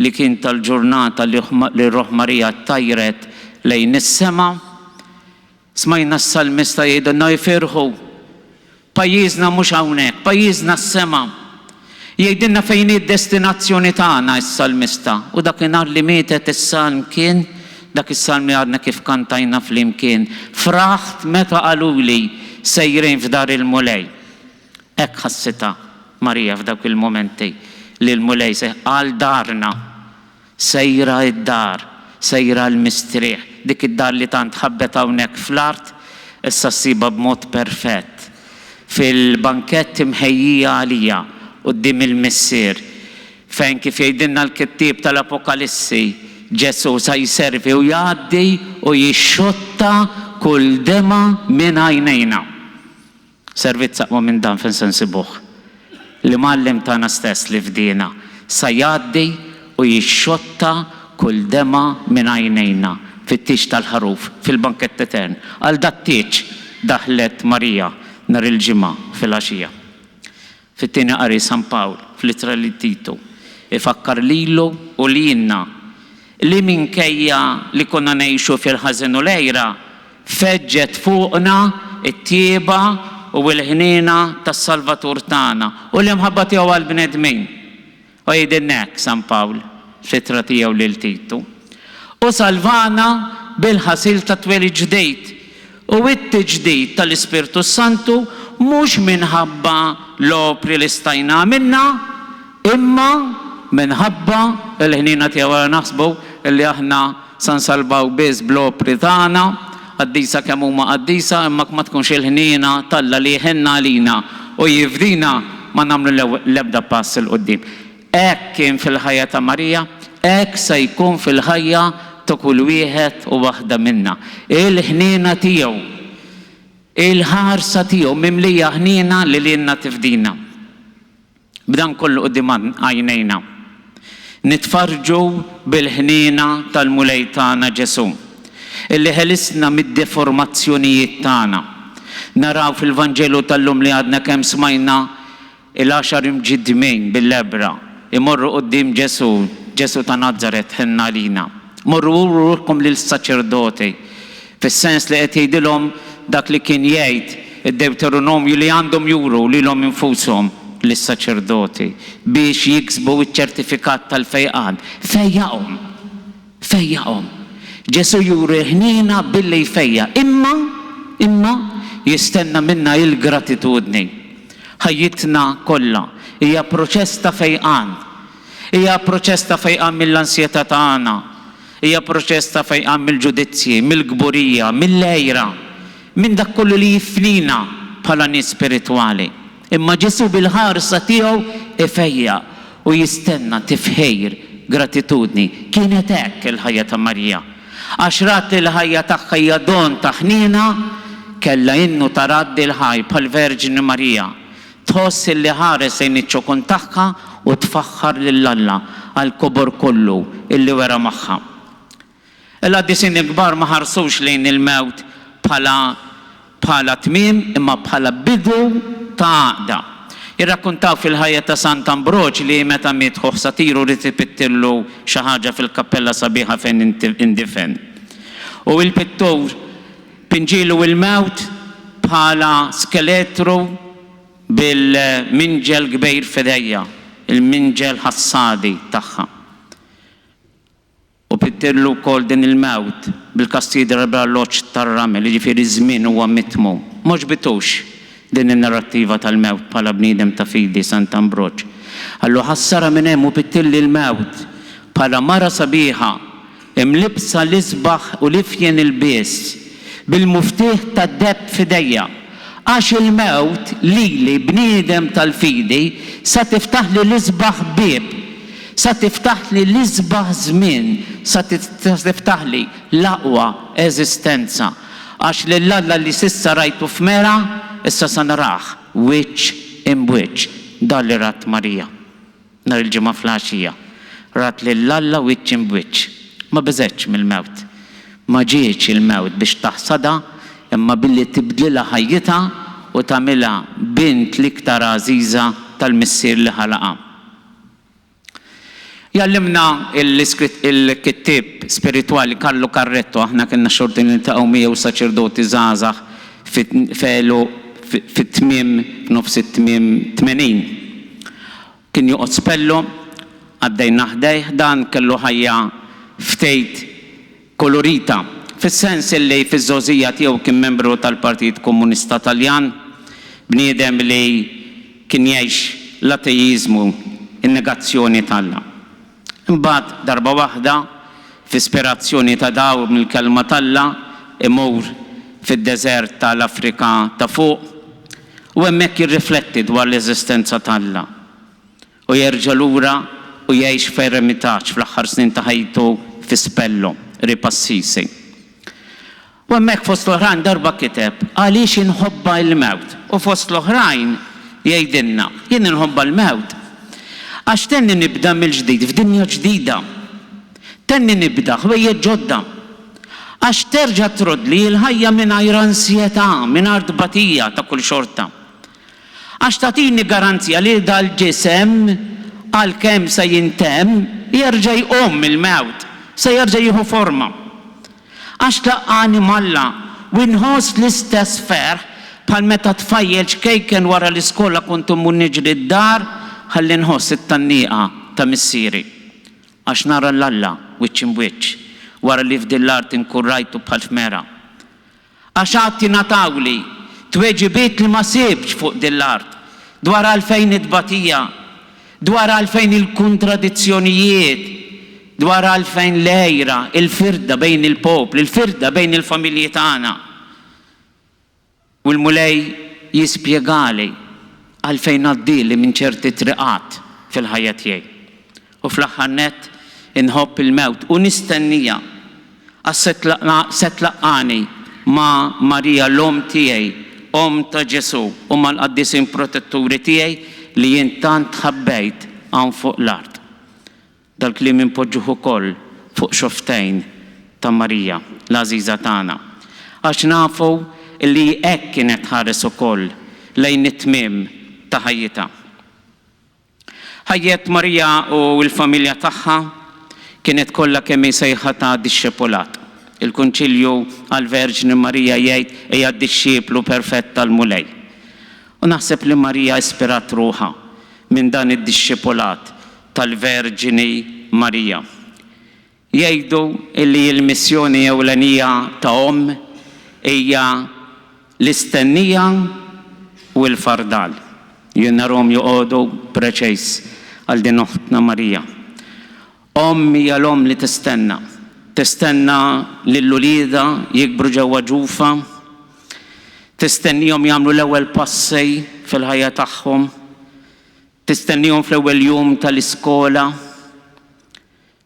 li kien tal-ġurnata li Roħ Marija tajret lejn is-sema, smajna s-salmista jgħidulna jfirħu, pajjiżna mhux hawnhekk, pajjiżna s-sema. Jgħidilna fejn id-destinazzjoni tagħna s-salmista. U dakinhar li mietet is-salm kien dak is-salm li għadna kif kantajna flimkien. Fraħt meta qaluli sejrin f'dar il-mulej. Hekk ħassita Marija f'dawk il-momenti li l-mulej għal darna, sejra id-dar, sejra l-mistrieħ. Dik id-dar li tant ħabbet hawnhekk fl-art, issa ssiba b'mod perfett. Fil-bankett imħejjija għalija quddiem il-missier, fejn kif jgħidilna l-kittieb tal-Apokalissi, Ġesu sa jservi u jgħaddi u jixxotta kull dema minn għajnejna. Servizz aqwa minn dan fejn se nsibuh. Li mallim tagħna stess li fdina sa jgħaddi u jixxotta kull dema minn għajnejna fit-tix tal-ħaruf fil-bankett etern. Għal dat-tieġ daħlet Marija nhar il-ġimgħa fil-għaxija. Fit-tieni qari San Pawl fl-ittra li Titu ifakkar lilu u lilna li minkejja li konna ngħixu fil-ħażin u lejra feġġet fuqna it-tieba u l-ħniena tas-Salvatur tagħna u l-imħabba tiegħu għall-bnedmin. U jgħidilna hekk San Pawl fl-ittra tiegħu lil Titu. U salvana bil-ħasil ta' twelid ġdejt u t-tiġdid tal-Ispirtu Santu mhux minħabba l-opri li stajna minna, imma minħabba l-ħnina tiegħu naħsbu li aħna san salvaw biss bl-opri tagħna, qaddisa kemm huma qaddisa, imma ma tkunx il-ħnina Alla li jħenna għalina u jifdina ma nagħmlu l-ebda pass il qudiem. Hekk kien fil-ħajja ta' Marija, hekk se jkun fil-ħajja ta' kull wieħed u waħda minna. Il-ħnina tiegħu, il-ħarsa tiegħu mimlija ħnina li lilna tifdina. B'dan kollu quddiem għajnejna. Nitfarġu bil-ħnina tal-mulej tagħna Ġesu, illi ħelisna mid-deformazzjonijiet tagħna. Naraw fil-Vanġelu tal-lum li għadna kemm smajna il-10 imġiddmin bil-lebra imorru quddiem Ġesu Ġesu ta' Nazaret ħenna lina. Morru ruħkom lil saċerdoti fis-sens li qed jgħidilhom dak li kien jgħid id-Deuteronomju li għandhom juru lilhom infushom lis-saċerdoti biex jiksbu iċ-ċertifikat tal-fejqan. Fejjaqhom. Ġesu juri ħnina billi jfejja. Imma jistenna minna il-gratitudni. Ħajjitna kollha hija proċess ta' fejqan. Hija proċess ta' fejqan mill-ansjetà tagħna. Hija proċess ta' fejqan mill-ġudizzji, mill-gburija, mill-lejra, minn dak kollu li jifnina bħala nies spiritwali. Imma Ġesu bil-ħarsa tiegħu ifejja u jistenna tifħejr gratitudni. Kienet hekk il-ħajja ta' Marija. Għax rat il-ħajja tagħha hija don ta' ħnina, kellha innu taraddi l-ħaj bħal-Verġini Marija. Tħoss li ħares lejn iċ-ċokun tagħha u tfaħħar lill-Alla għall-kobor kollu illi wera magħha. Il-qaddisin il-kbar ma ħarsux lejn il-mewt bħala tmiem imma bħala bidu ta' għaqda. Jirrakkuntaw fil-ħajja ta' Sant Ambroġ li meta miet ħuħ Satiru rid ipittillu xi ħaġa fil-kappella sabiħa fejn indifen. U l-pittur pinġilu il-mewt bħala skeletru bil-minġel kbejr fidejja, il-minġel ħassadi tagħha. U pittillu wkoll din il-mewt bil-kastidra bl-alloġġ tar-ramel, jiġifieri żmien huwa mitmu. Mhux bitux din in-narrattiva tal-mewt bħala bniedem ta' fidi Sant Ambroġ. Allu ħassara minn hemm u pittilli l-mewt bħala mara sabiħa imlibsa l-isbaħ u lifjen il-bies bil-muftih tad-debb fidejja. Għax il-mewt lili bniedem tal-fidi sa tiftaħ li l-isbaħ bieb, sa tiftaħ li l-isbaħ żmien, sa tiftaħ li l-aqwa eżistenza. Għax lill-Alla li sissa rajtu f'mera, issa sa naraħ wiċċ imwiċċ. Dan li rat Marija nhar il-ġimgħa flaxija. Rat lill-Alla wiċċ imwiċċ. Ma beżgħetx mill-mewt. Ma ġietx il-mewt biex taħsada imma billi tibdilha ħajjitha u tagħmilha bint l-iktar għażiża tal-missier li ħalaqa. Jallimna il-kittib spirituali Carlo Carretto, aħna kienna xorti niltaqgħu miegħu saċerdoti żgħażagħ fit-tmiem nofs it-tmiem 80. Kien joqgħod spellu, għaddejna ħdejh, dan kellu ħajja ftejt kolorita. Fis-sens li fiż-żożija tiegħu kien membru tal-Partit Komunista Taljan, bniedem li kien jgħix l-atejiżmu, in-negazzjoni tal-Alla. Imbagħad darba waħda f'ispirazzjoni ta' daw mill-kelma tal-Alla imur fid-deżert tal-Afrika ta' fuq u hemmhekk jirrifletti dwar l-eżistenza tal-Alla. U jerġa' lura u jgħix f'eremitaġġ fl-aħħar snin ta' ħajtu fi Spello, Ripassisi. U hemmhekk fost l-oħrajn darba kiteb għaliex inħobba l-mewt. U fost l-oħrajn jgħidilna jien inħobba l-mewt għax tenni nibda mill-ġdid f'dinja ġdida. Tenni nibda ħwejjeġ ġodda. Għax terġa' trodli l-ħajja mingħajr ansjetà, mingħajr dbatija ta' kull xorta. Għax tagħtini garanzija li dal-ġisem għalkemm se jintemm jerġa' jqum il-mewt, se jerġa' jieħu forma. Għax tlaqqani malla u nħoss l-istess ferħ bħal meta tfajjel xkejken wara l-iskola kont immur niġri d-dar ħalli nħoss it-tannieqa ta' missieri. Għax nara l-Alla wiċċ imwiċċ wara li f'dil-art inkun rajtu bħal f'mera. Għax għad tingħatawli tweġibiet li ma sibx fuq dil-art dwar għalfejn id-batija, dwar għalfejn il-kontradizzjonijiet, dwar għalfejn l-ejra, il-firda bejn il-popli, il-firda bejn il-familji tagħna. U l-mulej jispjegali għalfejn għaddili minn ċerti triqat fil-ħajja tiegħi. U fl-aħħar nett inħobb il-mewt u nistennija għas se tlaqqani ma' Marija l-om tiegħi, om ta' Ġesu u mal-qaddisin protetturi tiegħi li jien tant ħabbejt hawn fuq l-art. Dal-kliem impoġġuh ukoll fuq xoftejn ta' Marija, l-għażiża tagħna. Għax nafu li hekk kienet ħares ukoll lejn it-tmiem ta' ħajjitha. Ħajjet Marija u l-familja tagħha kienet kollha kemm sejħa ta' dixxepolat. Il-Kunċilju għall-Verġni Marija jgħid hija d-dixxieplu perfett tal-mulej. U naħseb li Marija ispirat ruħha minn dan id-dixxepolat tal-Verġini Marija. Jgħidu li l-missjoni ewlenija ta' hija l-istennija u l-fardal. Jien narhom joqogħdu preċejs għal din oħtna Marija. Hija l-om li tistenna lill-ulieda jikbru ġewwa ġufa, tistennihom jagħmlu l-ewwel passi fil-ħajja tagħhom, tistennihom fl-ewwel jum tal-iskola,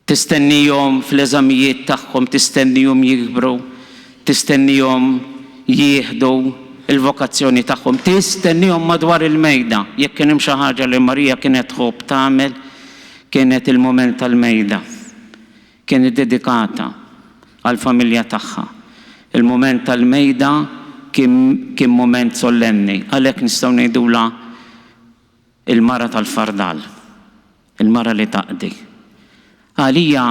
tistennihom fl-eżamijiet tagħhom, tistennihom jikbru, tistennihom jieħdu il-vokazzjoni tagħhom, tistennihom madwar il-mejda. Jekk kien hemm xi ħaġa li Marija kienet tħobb tagħmel, kienet il-mument tal-mejda. Kienet dedikata għall-familja tagħha. Il-mument tal-mejda kien mument solenni, għalhekk nistgħu ngħidulha il-mara tal-fardal, il-mara li taqdi. Għalija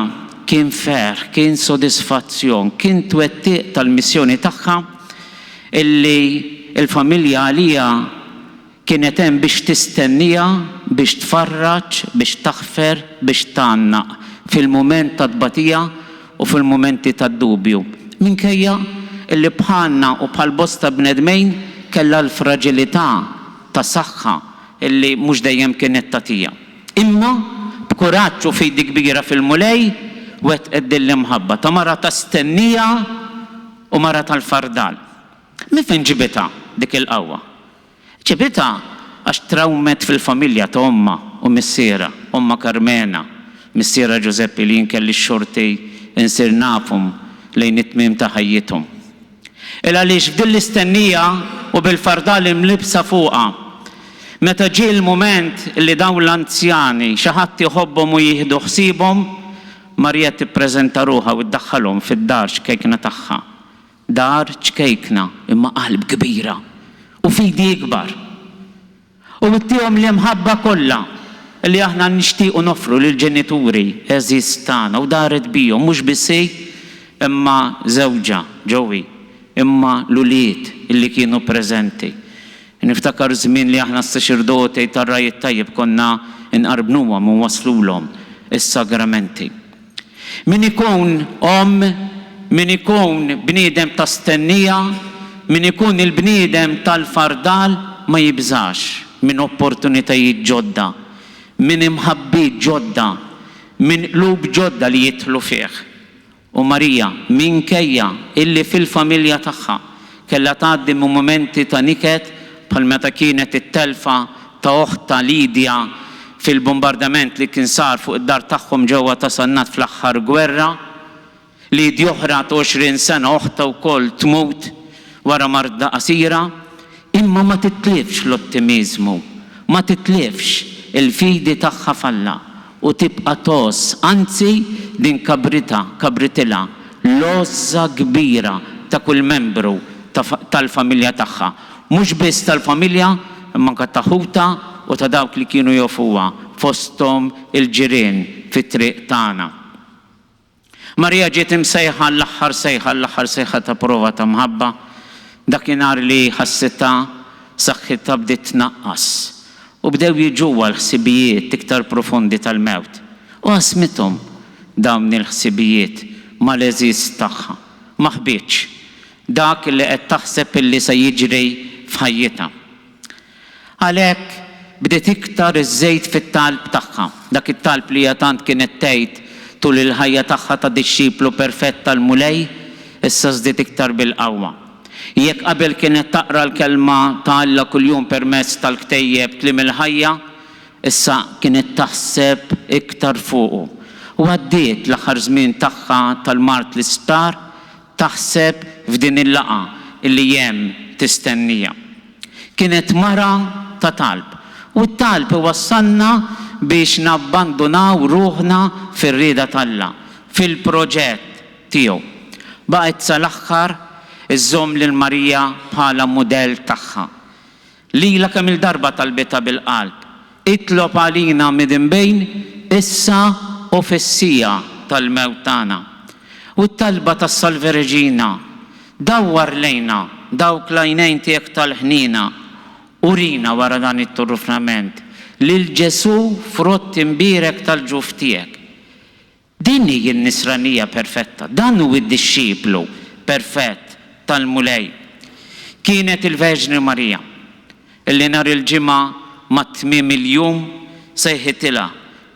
kien ferħ, kien sodisfazzjon, kien twettiq tal-missjoni tagħha illi il-familja għalija kienet hemm biex tistennija, biex tfarraġ, biex taħfer, biex tgħannaq fil-mument ta' tbatija u fil-mumenti ta' dubju. Minkejja illi bħalna u bħal bosta bnedmejn kellha l-fraġilità ta' saħħa illi mhux dejjem kienet tagħtiha. Imma b'kuraġġ u fidi kbira fil-mulej wettqet din l-imħabba ta' mara ta' stennija u mara tal-fardal. Min fejn ġibitha dik il-qawwa? Ġibitha għax trawmet fil-familja ta' omma u missiera, omma Carmena, missiera Giuseppi li jinkelli x-xorti insir nafhom lejn it-tmiem ta' ħajjithom. Il għaliex f'din l-istennija u bil-fardal imlibsa fuqha, meta ġie l-mument li dawn l-anzjani xi ħadd iħobbhom u jieħdu ħsiebhom, Marija tippreżenta ruħha u ddaħħalhom fid-dar xkejkna tagħha. Dar ċkejkna imma qalb kbira u fidi ikbar. U mittihom l-imħabba kollha li aħna nixtiequ nofru lill-ġenituri eżiż tagħna u daret bihom mhux biss imma żewġa ġewwi, imma l-ulied illi kienu preżenti. Niftakar żmien li aħna s-saċerdoti tar-Rajiet Tajjeb konna nqarbnuhom u waslulhom is-sagramenti. Min ikun min ikun bniedem ta' stennija, min ikun il-bniedem tal-fardal ma jibżax minn opportunitajiet ġodda, minn imħabbiet ġodda, minn qlub ġodda li jidħlu fih. U Marija minkejja illi fil-familja tagħha kellha tgħaddi minn momenti ta' niket bħal meta kienet it-telfa ta' oħta Lidja fil-bombardament li kien sar fuq id-dar tagħhom ġewwa ta' Sannat fl-aħħar gwerra, li djoħra 20 sena oħta wkoll tmut wara marda qasira, imma ma titlifx l-ottimizmu, ma titlifx il-fidi tagħha falla u tibqa' tos, anzi din kabritila l-ozza kbira ta' kull membru tal-familja tagħha. Mhux biss tal-familja, imma anke ta' ħuta u ta' dawk li kienu jofuha fosthom il-ġirien fit-triq tagħna. Marija ġiet imsejħa l-aħħar sejħa ta' prova ta' mħabba, dakinhar li ħassitha saħħitha bdiet tnaqqas u bdew jiġuha l-ħsibijiet iktar profondi tal-mewt. U qasmithom dawn il-ħsibijiet mal-eżiż tagħha. Ma ħbietx dak li qed taħseb illi se jiġri f'ħajjitha. Għalhekk bdiet iktar iż-żejt fit-talb tagħha, dak it-talb li hija tant kienet tgħid tul il-ħajja tagħha ta' dixxiplu perfett tal-mulej, issa żdiet iktar bil-qawwa. Jekk qabel kienet taqra l-kelma ta' Alla kuljum permezz tal-ktejjeb tlim il-ħajja, issa kienet taħseb iktar fuqu. U għaddiet l-aħħar żmien tagħha tal-mart l-isptar taħseb f'din il-laqa illi hemm tistennija. Kienet mara ta' talb. U t-talb iwassalna biex nabbandunaw ruħna fir-rieda tal-Alla, fil-proġett tiegħu. Baqgħet sal-aħħar iżżomm lil Marija bħala mudell tagħha. Lila kemm il-darba talbitha bil-qalb. Itlob għalina midinbejn issa u fissija tal-mewt tagħna. U t-talba tas-Salve Reġina, dawwar lejna dawk l-għajnejn tiegħek tal-ħnina, urina wara dan it-turrufnament lil Ġesu frott imbierek tal-ġuf tiegħek. Din hija n-nisranija perfetta, dan hu d-dixxiplu perfett tal-mulej. Kienet il-Verġni Marija, illi nhar il-ġimgħa mat-tmiem il-jum sejħitilha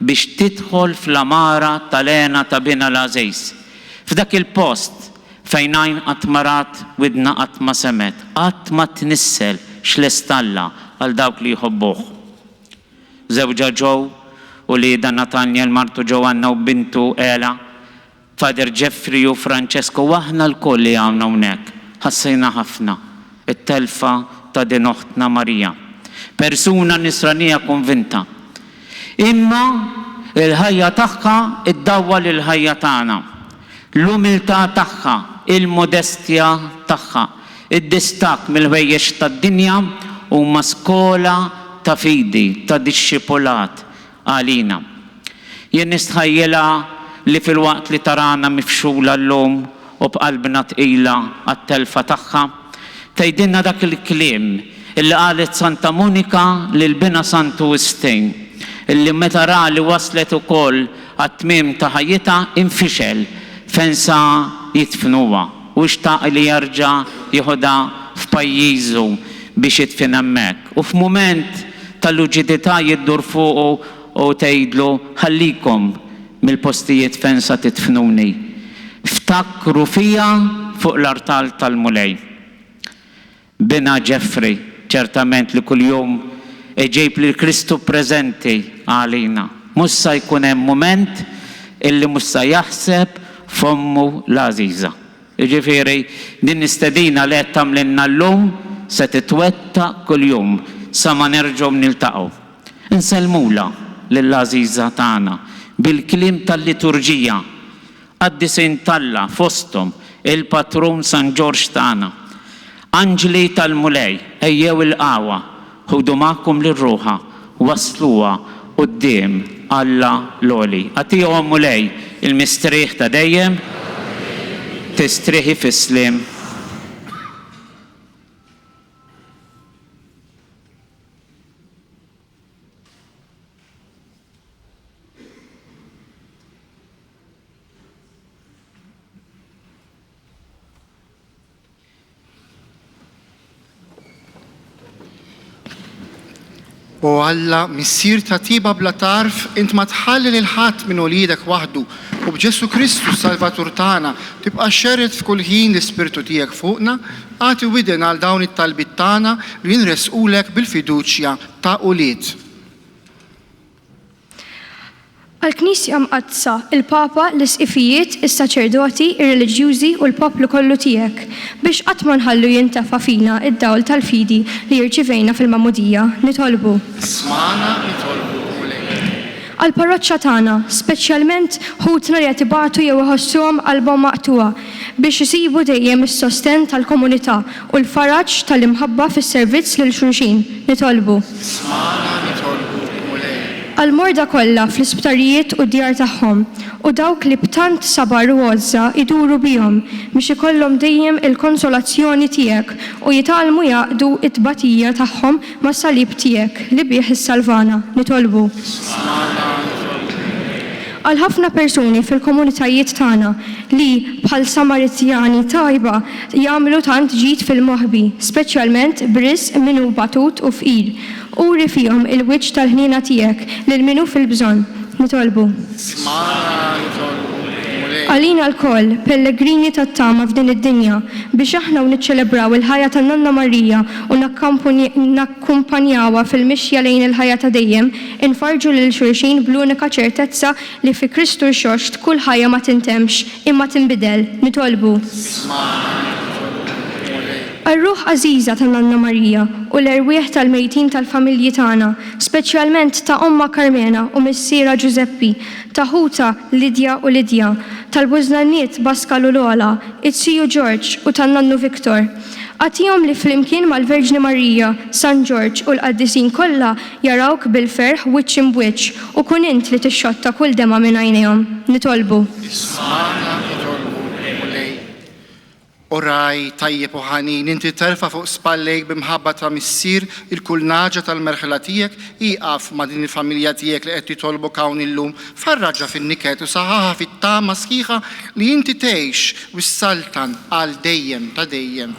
biex tidħol fl-amara tal-għena ta' Bina l-Għażejs. F'dak il-post fejn għajn qatt ma rat widna qatt ma semet, qatt ma tnissel x'l-istalla għal dawk li jħobbuh. Żewġa ġew u lieda Natanjel martu Ġoanna u bintu Ela, Fader Ġeffri u Franċesco, u aħna l-koll li għamna hawnhekk. Ħassejna ħafna it-telfa ta' din oħtna Marija. Persuna nisranija konvinta. Imma il-ħajja tagħha iddawwa lill-ħajja tagħna. L-umiltà tagħha, il-modestja tagħha, id-distak mill-ħwejjex tad-dinja huma skola ta' fidi, ta' dixxipulat għalina. Jien nistħajjela li fil-waqt li tarana mifxula llum u b'qalbna tqila għat-telfa tagħha, tgħidilna dak il-kliem illi qalet Santa Monika lil Bina Santu Wistin, illi meta ra li waslet ukoll għat-tmiem ta' ħajjitha infixel fejn sa jitfnuha u xtaq li jerġa' jieħodha f'pajjiżu biex jitfin hemmhekk. U f'mument tal-luġidità jiddur fuqu u tgħidlu ħallikom mill-postijiet fejn sa titfnuni. Ftakru fija fuq l-artal tal-mulej. Bina Ġeffri, ċertament li kuljum ġejb li Kristu preżenti għalina. Mhux se jkun hemm mument illi mhux se jaħseb f'ommu l-għażiża. Jiġifieri din istedina li qed tagħmlilna llum se titwettaq kuljum sa ma nerġgħu niltaqgħu. Insellmula lill-għażiża tagħna bil-kliem tal-liturġija għad-disin Talla fosthom il-patrun San Ġorġ tagħna. Anġli tal-mulej ejjew il-qawwa, ħudu magħkom lir-ruħa wasluha quddiem Alla l-għoli. Għatihom mulej il-mistrieħ ta' dejjem, tistrieħi fis-sliem. U Alla, missier ta' tiba bla tarf, int ma tħallil il-ħadd minn ulidek waħdu, u b'Ġesu Kristu Salvatur tagħna tibqa' xerret f'kull ħin l-Ispirtu tiegħek fuqna, għati widen għal dawn it-talbit tagħna li jinresqulek bil-fiduċja ta' ulied. Għal-Knisja mqadsa, il-Papa, l-isqifijiet, is-saċerdoti, ir-reliġjużi u l-poplu kollu tiegħek biex qatt ma nħallu jintefa' fina id-dawl tal-fidi li jirċivejna fil-Magħmudija. Nitolbu. Smana nitolbu mulej. Għal-parroċċa tagħna, speċjalment ħutna li qed ibagħtu jew iħossuhom qalbhom maqtuha biex isibu dejjem is-sosten tal-komunità u l-faraġġ tal-imħabba fis-servizz lil xulxin. Nitolbu. Smana nitolbu. Għal-morda kollha fl-isptarijiet u d-djar tagħhom u dawk li b'tant sabar u għoża iduru bihom biex ikollhom dejjem il-konsolazzjoni tiegħek u jitalmu jaqdu t-tbatija tagħhom mas-salib tiegħek li bih issalvana. Nitolbu. Għal ħafna persuni fil-komunitajiet tagħna li bħal Samaritjani tajba jagħmlu tant ġid fil-moħbi, speċjalment b'risq min hu batut u fqir. Uri fihom il-wiċċ tal-ħnina tiegħek lil min hu fil-bżonn. Nitolbu. Għalina l-koll, pellegrini tat-tama f'din id-dinja biex aħna niċċelebraw il-ħajja ta' Nanna Marija u nakkumpanjawha fil-mixja lejn il-ħajja ta' dejjem, infarġu lil xulxin bl-unika ċertezza li fi Kristu xoxt kull ħajja ma tintemx imma tinbidel. Nitolbu. Ar-ruħ għażiża ta' Nanna Marija u l-erwieħ tal-mejtin tal-familji tagħna, speċjalment ta' Omma Carmena u Missiera Giuseppi, ta' ħuta Lidja u Lidja, tal-Bużnanniet Baskal u Lola, it-Siju George u tan-Nannu Viktor. Għatihom li flimkien mal-Verġni Marija, San Ġorġ u l-qaddisin kollha jarawk bil-ferħ wiċċ imwiċċ u kun int li tixxotta kull dema minn għajnejhom. Nitolbu. Ismana nitolbu mulej. Oraj tajjeb u ħanin, inti terfa fuq spallejk bimħabba ta' missier il-kull naġa tal-merħla tiegħek iqaf ma' din il-familja tiegħek li qed titolbu hawn illum, farraġa fin-niket u saħaħa fit-tama sħiħa li inti tgħix wis-saltan għal dejjem ta' dejjem.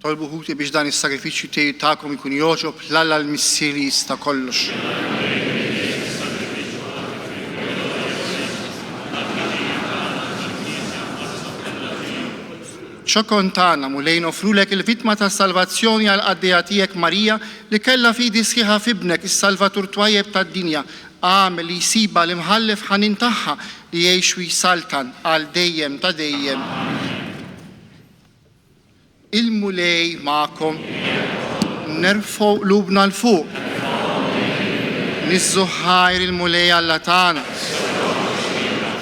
Tolbu ħuti biex dan is-sagrifiċċju tagħkom ikun joġob l-Alla l-missieri jista' kollox. ċokon tagħna mulejn offrulek il-vittma ta' salvazzjoni għal qaddejja tiegħek Marija li kellha fidi sħiħa f'ibnek is-Salvatur twajjeb tad-dinja għamel li jsiba l-imħallef ħanin tagħha li jgħix wi saltan għal dejjem ta' dejjem. Il-mulej ma'kom nerfgħu qlubna l-fuq. Nizzuħħajr il-mulej Alla tagħna.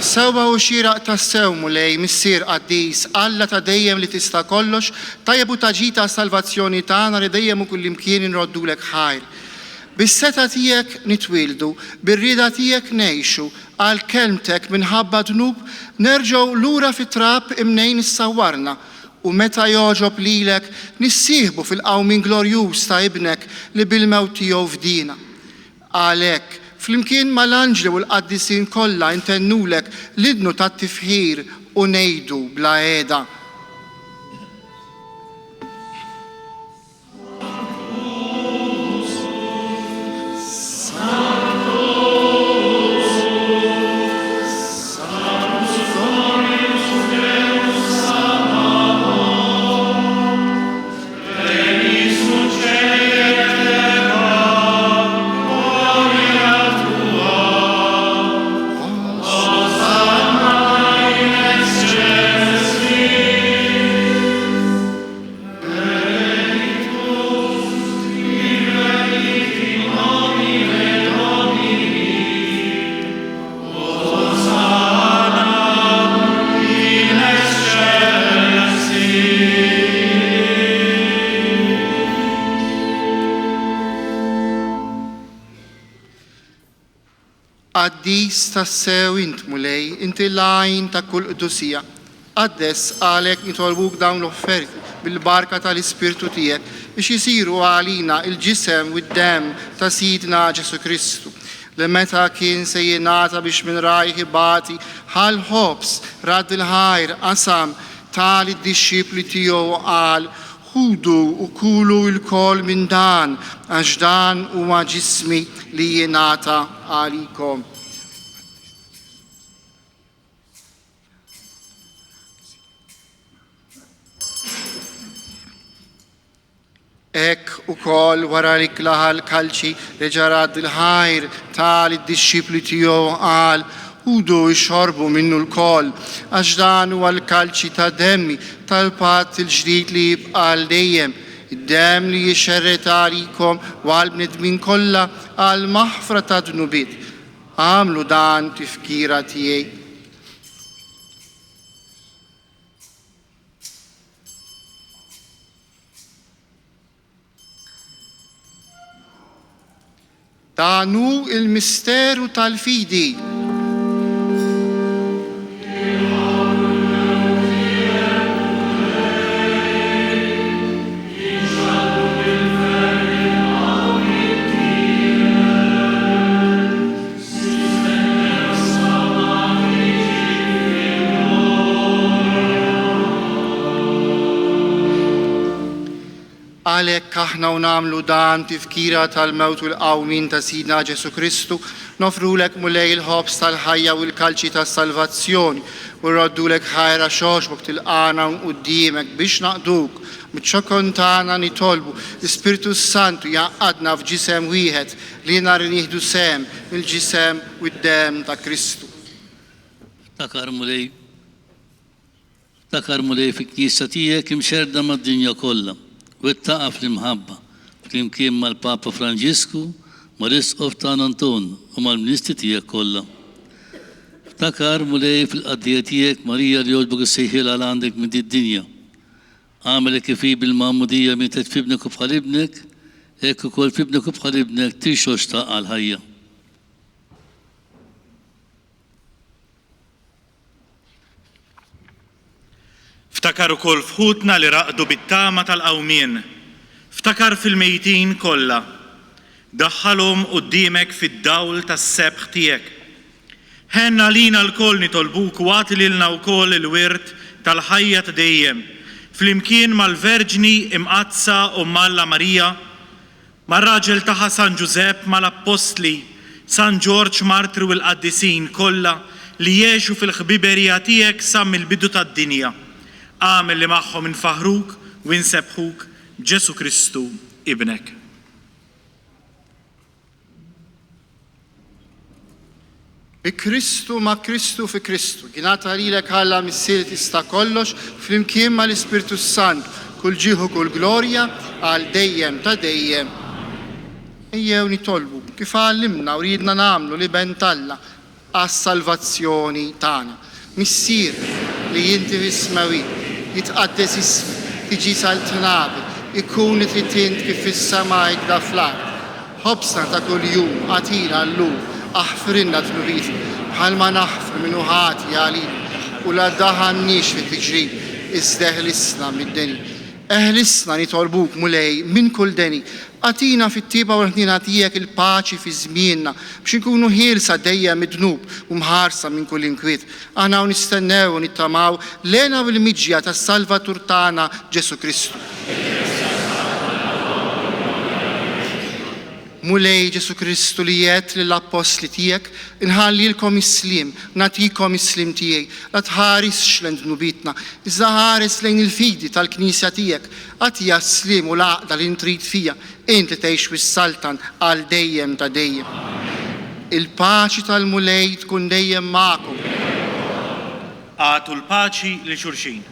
Sewwa u xieraq tas-sew mulej missier qaddis Alla ta' dejjem li tista' kollox, tajjeb u taġita salvazzjoni tagħna li dejjem u kullimkien inroddulek ħajr. Bis-seta tiegħek nitwildu, bir-rieda tiegħek ngħixu, għal kelmtek minħabba dnub nerġgħu lura fit-trab imnejn issawwarna u meta joġob lilek nissieħbu fil-qawmin glorjuż ta' ibnek li bil-mewt tiegħu fdina. Għalhekk, flimkien mal-anġli u l-qaddisin kollha intennulek l-idnu tat-tifħir u ngħidu bla għeda. Qaddis tassew int mulej, inti lajn ta' kull qdusija. Qaddess għalek nitolbuk dawn l-offerti bil-barka tal-Ispirtu tiegħek biex jisiru għalina il-ġisem u d-dem ta' Sidna Ġesu Kristu. Li meta kien se jingħata biex minn rajħi bati ħal ħobs rad il-ħajr qasam tal-disċipli tiegħu qal ħudu u kulu il-kol minn dan għax dan huwa ġismi li jingħata għalikom. Ek u kol wara li klaħal kalċi reġarad il-ħajr tal-disċipli tiegħu qal ħudu jxorbu minnu l-kol għax dan huwa l-kalċi ta' demmi tal-patt il-ġdid li jibqa' dejjem, id-dem li jixxerret għalikom u għall-bnedmin kollha għal maħfra ta' dnubiet. Għamlu dan tifkira tiegħi. Danu il-misteru tal-fidi. Għalhekk aħna u nagħmlu dan tifkira tal-mewt u l-qawmin ta' Sidna Ġesu Kristu, nofrulek mulej il-ħobs tal-ħajja u l-kalċi tas-salvazzjoni u rroddulek ħajra xoxbok tilqana quddiemek biex naqduk miċ-ċokon tagħna nitolbu l-Ispirtu Santu jaqadna f'ġisem wieħed li nhar nieħdu sehem il-ġisem u d-dem ta' Kristu. Ftakar mulej fil-Knisja tiegħek imxerda mad-dinja kollha. U ttaqaf l-imħabba flimkien mal-Papa Franġisku, mal-Isqof ta' Anton u mal-Ministri tiegħek kollha. Ftakar mulej fil-qaddija tiegħek Marija li jogħġbok issejħilha għal għandek minn id-dinja. Għamilek kif bil-Magħmudija mietet f'ibnek u bħal ibnek, hekk ukoll f'ibnek u bħal ibnek tixox ta' għal-ħajja. Ftakar ukoll fħutna li raqdu bit-tama tal-qawmien. Ftakar fil-mejtin kollha. Daħħalhom quddiemek fid-dawl tas-sebħ tiegħek. Ħenna lina l-koll nitolbuk u għati lilna wkoll il-wirt tal-ħajja ta' dejjem. Flimkien mal-Verġni imqazza u Malla Marija, mar-raġel tagħha San Ġusepp mal-Apostli, San Ġorġ Martru u l-qaddisin kollha li jgħixu fil-ħbiberija tiegħek sa mill-bidu tad-dinja. Għamel li magħhom infaħruk u nsebħuk b'Ġesu Kristu ibnek. Bi Kristu ma' Kristu fi Kristu. Jingħata lilek ħalla missier tista' kollox flimkien mal-Ispirtu Sant kull ġieħu kull glorja għal dejjem ta' dejjem. Ejjew nitolbu kif għallimna u ridna nagħmlu li bentalla għas-salvazzjoni tagħna. Missier li jinti bismawi jitqaddes ismi, tiġi sal-tnabi, ikun tritint kif fis-sama jikda fl-ard. Ħobsna ta' kuljum għatina llum, aħfrinna tnubit bħalma naħfr minnu ħati għalin u la daħannix fit-tiġrib iżda eħlisna mid-deni. Eħlisna nitolbuk mulej minn kull deni. Atina fit-tiba u ħnina tijek il-paċi fi żmienna biex nkunu ħielsa dejjem mid-dnub u mħarsa minn kull inkwiet. Aħna nistennew u nittamaw lena bil-miġja tas-Salvatur tagħna Ġesu Kristu. Mulej Ġesu Kristu li jett lill-apostli tiegħek inħallilkom is-slim, natikom is-slim tiegħi, la tħarisx lejn dnubitna, iżda ħares lejn il-fidi tal-Knisja tiegħek, għatija s-slim u l-għaqda li ntrid fija, inti tgħix fis-saltan għal dejjem ta' dejjem. Il-paċi tal-mulej tkun dejjem magħkom. Għatu l-paċi li xulxin.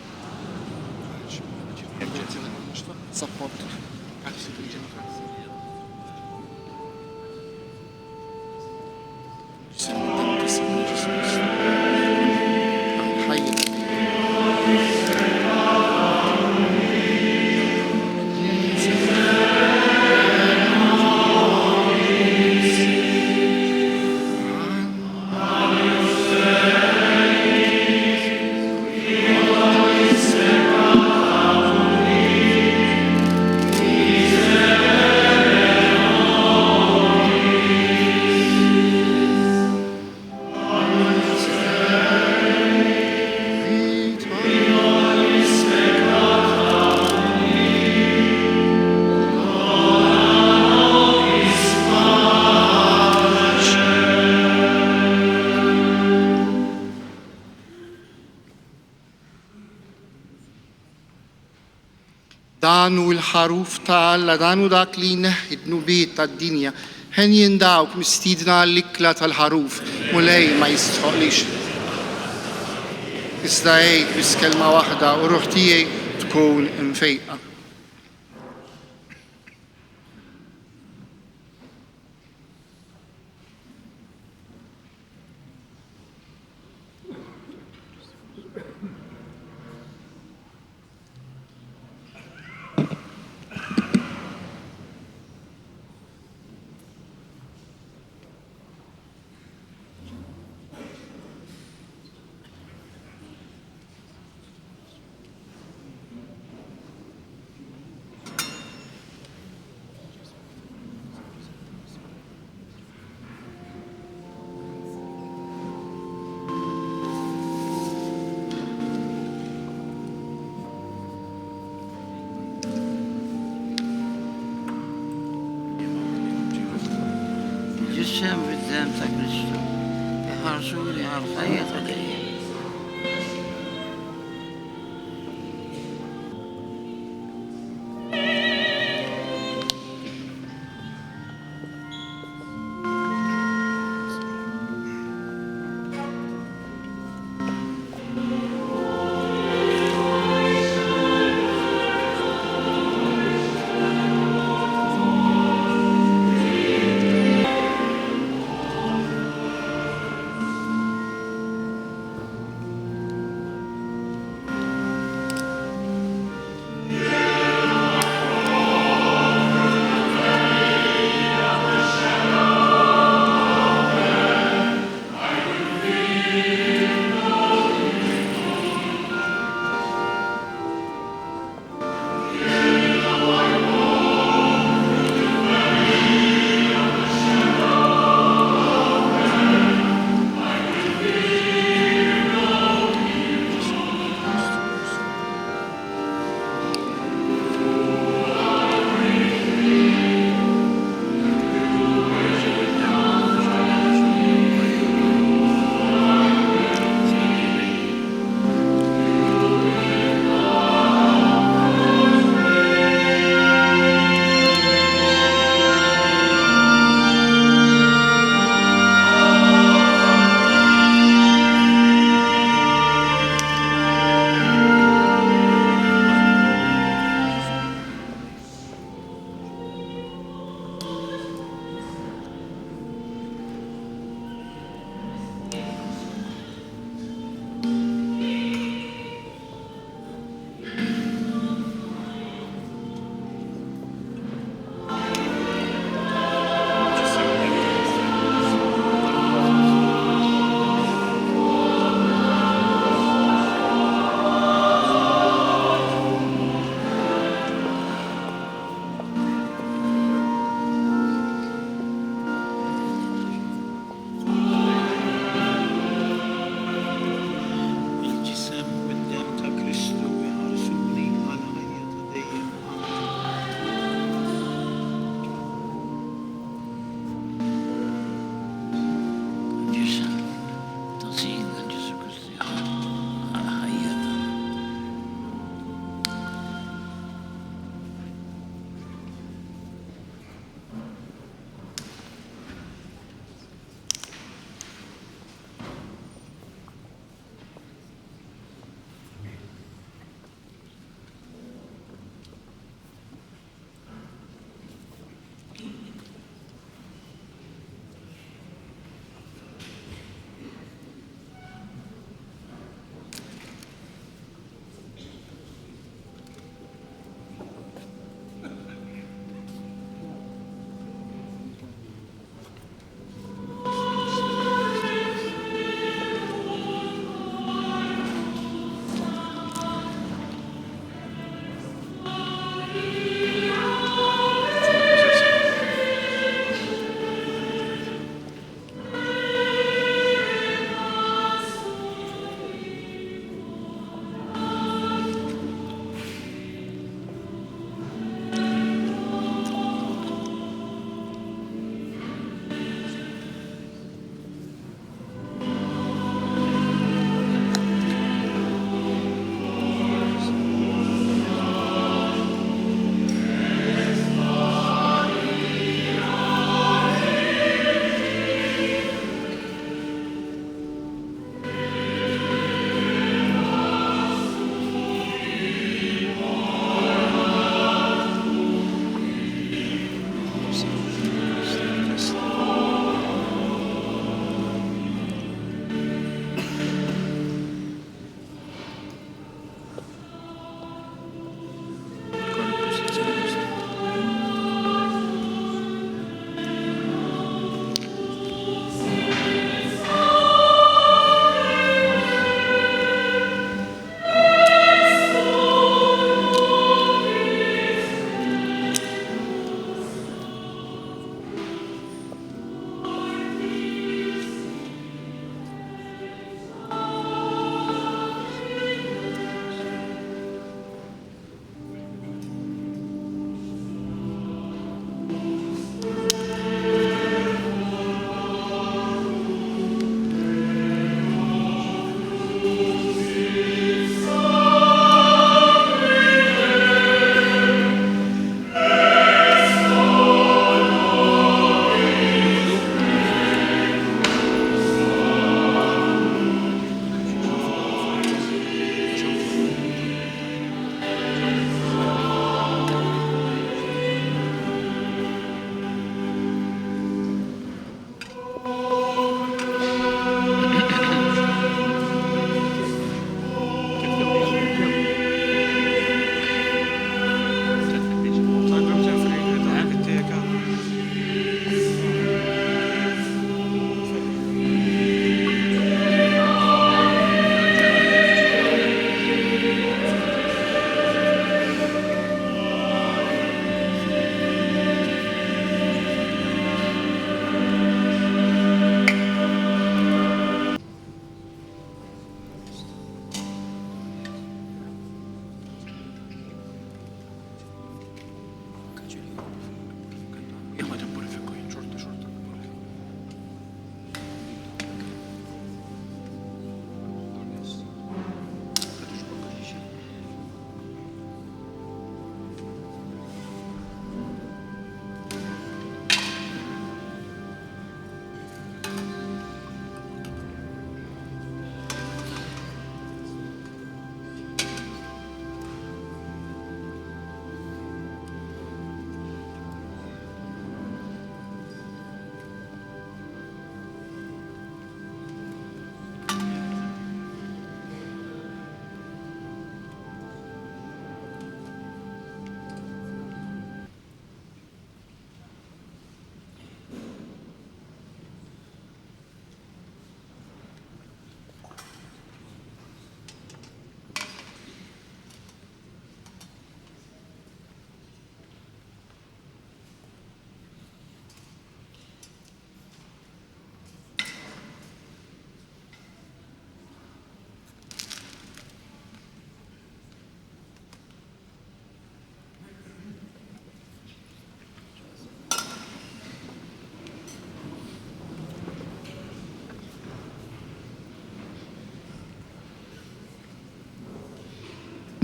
Danu l-ħaruf tal-Alla, danu dak li neħidnubiet tad-dinja, ħen jindawk mistidna l-ikla tal-ħaruf, mulej ma jistħoqlix. Iżda għejt bis kelma waħda u ruħ tiegħi tkun imfejqa. Ġissem fid-dem ta' Kristu, iħarsuli għal-ħajja ta' dejjem.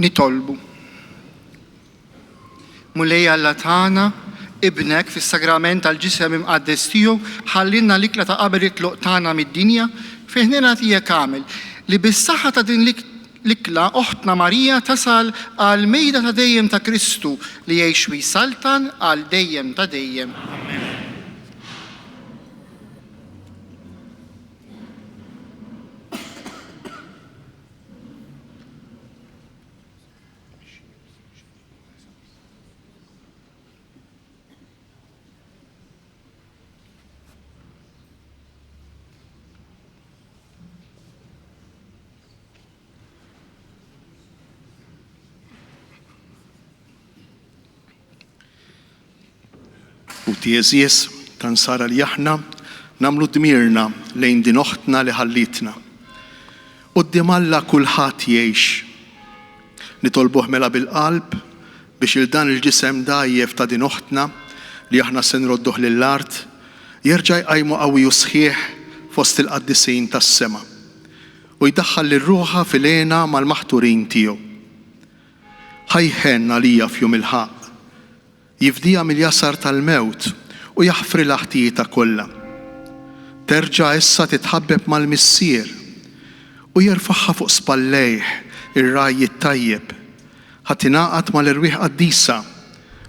nitolbu. Mulej Alla tagħna, ibnek fis-sagrament tal-ġisem imqaddes tiegħu ħallinna l-ikla ta' qabel it-tluq tagħna mid-dinja fi ħnina tiegħek kamel li bis-saħħa ta' din l-ikla oħtna Marija tasal għal mejda ta' dejjem ta' Kristu li jgħix wi saltan għal dejjem ta' dejjem. U tieżies tan sara li aħna namlu dmirna lejn din oħtna li ħallitna. Qudiem Alla kulħadd jgħix. Nitolbuh mela bil-qalb biex il dan il-ġisem dajjef ta' din oħtna li aħna se nrodduh lill-art jerġa' jqajmu qawwi u sħiħ fost il-qaddisin tas-sema u jdaħħal lir-ruħa fil-għena mal-maħturin tiegħu. Ħajħen għalija f'jum il-ħaq, jifdija mill-jasar tal-mewt u jaħfri l-ħtijieta kollha. Terġa' issa titħabbeb mal-missier u jerfaħħa fuq spallejh ir-rajji tajjeb. Ħatinaqat mal-irwieħ qaddisa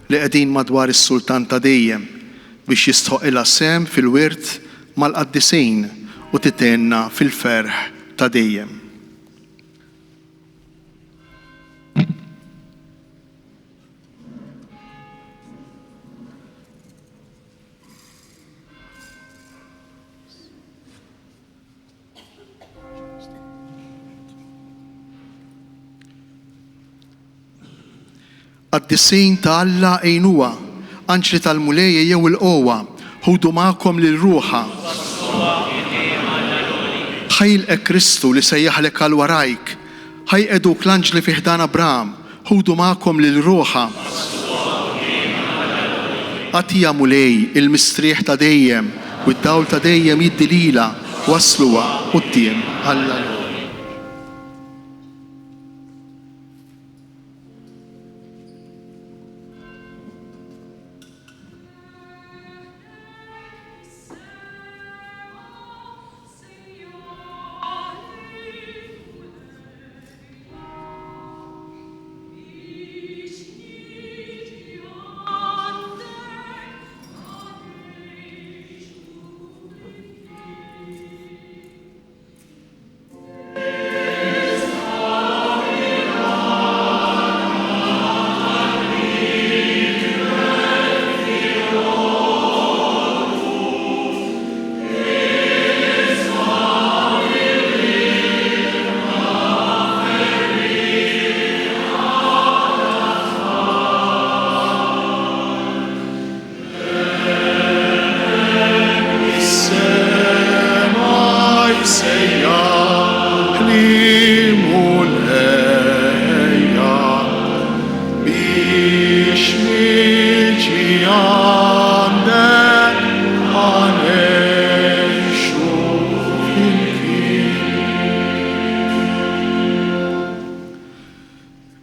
li qegħdin madwar is-Sultan ta' dejjem biex jistħoq ilha sem fil-wirt mal-qaddisejn u titenna fil-ferħ ta' dejjem. Qaddisejn ta' Alla għejnuha, anċli tal-mulejja jew il-qowa, ħudu magħkom lil-ruħa. Ħajlqek Kristu li sejjaħlek għal warajk, ħajqeduk l-anġli fi ħdan Abraham, ħudu magħkom lil-ruħa. Għatija mulej il-mistrieħ ta' dejjem u d-dawl ta' dejjem jiddi lila wasluha quddiem Alla.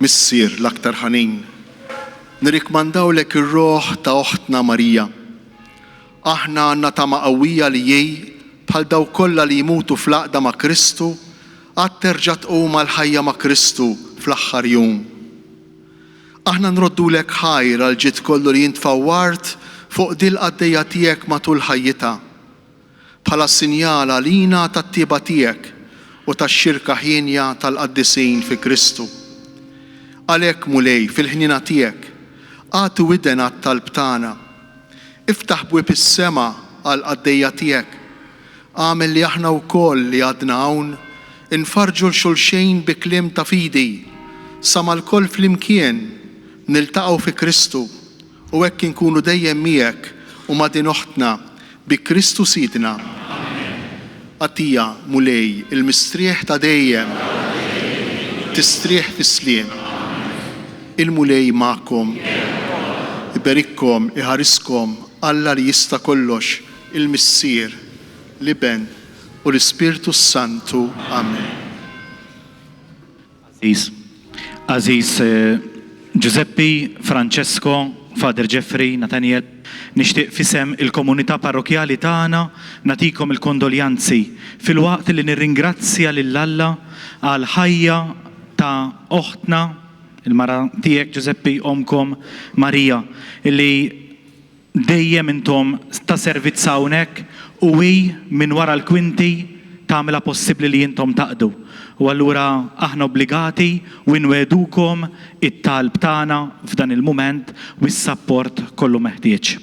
Missier l-aktar ħanin, nirikmandawlek ir-roħ ta' oħtna Marija. Aħna għandna tama qawwija li jej bħal daw kollha li jmutu fl-aqda ma' Kristu għad terġa' tqum għall-ħajja ma' Kristu fl-aħħar jum. Aħna nroddulek ħajr għal ġid kollu li jintfawwart fuq dil qaddejja tiegħek matul ħajjita bħala sinjala lina tat-tieba tiegħek u tax-xirka ħienja tal-qaddisin fi Kristu. Għalhekk mulej fil-ħnina tiegħek għatu widen għat-talb tagħna. Iftaħ bwieb is-sema għal qaddejja tiegħek. Għamel li aħna wkoll li għadna hawn infarġu l-xulxejn bi kliem ta' fidi sa mal-koll flimkien niltaqgħu fi Kristu u hekk inkunu dejjem miegħek u ma' din oħtna bi Kristu Sidna. Għatija mulej il-mistrieħ ta' dejjem tistrieħ fis-sliem. Il-mulej ma'kom, iberikkom, iħariskom, Alla li jista' kollox, il-missier, l-Iben u l-Ispirtu Santu. Amen. Aziz Giuseppe, Francesco, Father Jeffrey, Nathaniel, nixtieq fisem il-komunità parrokjali tagħna natikom il-kondoljanzi fil-waqt li nirringrazzja lil Alla għal ħajja ta' oħtna il-mara tiegħek Giuseppe omkom Marija illi dejjem intom ta' servizz hawnhekk u minn wara l-kwinti tagħmilha possibbli li intom taqdu. U allura aħna obbligati u nwedukom it-talb tagħna f'dan il-mument u s-sapport kollu meħtieġ.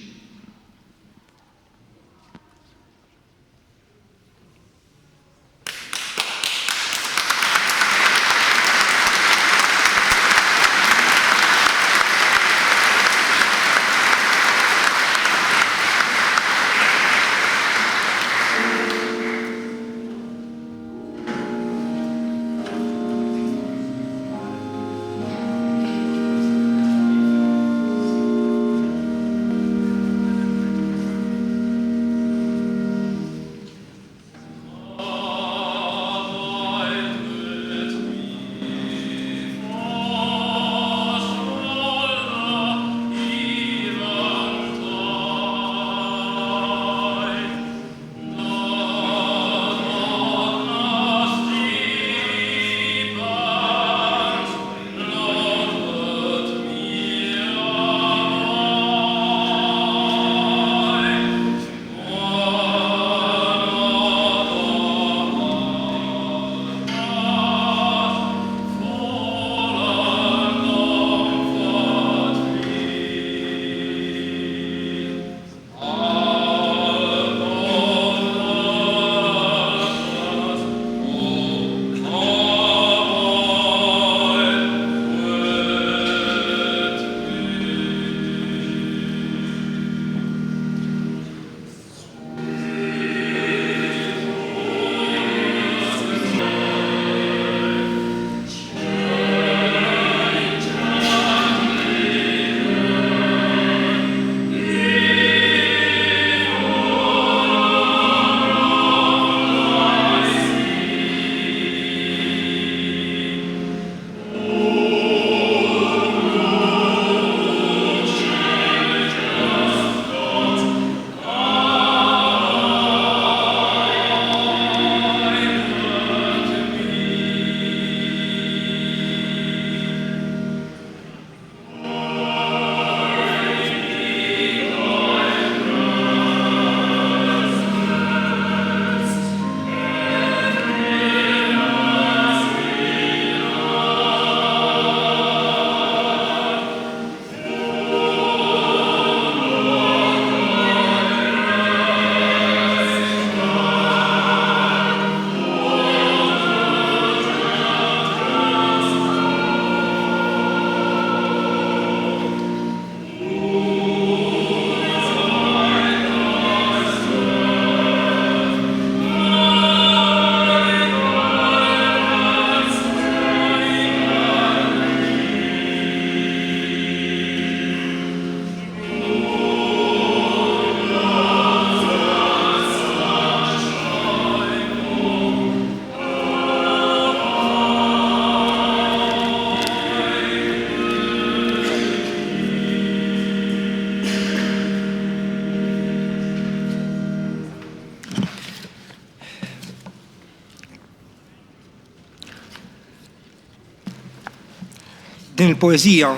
Din il-poezija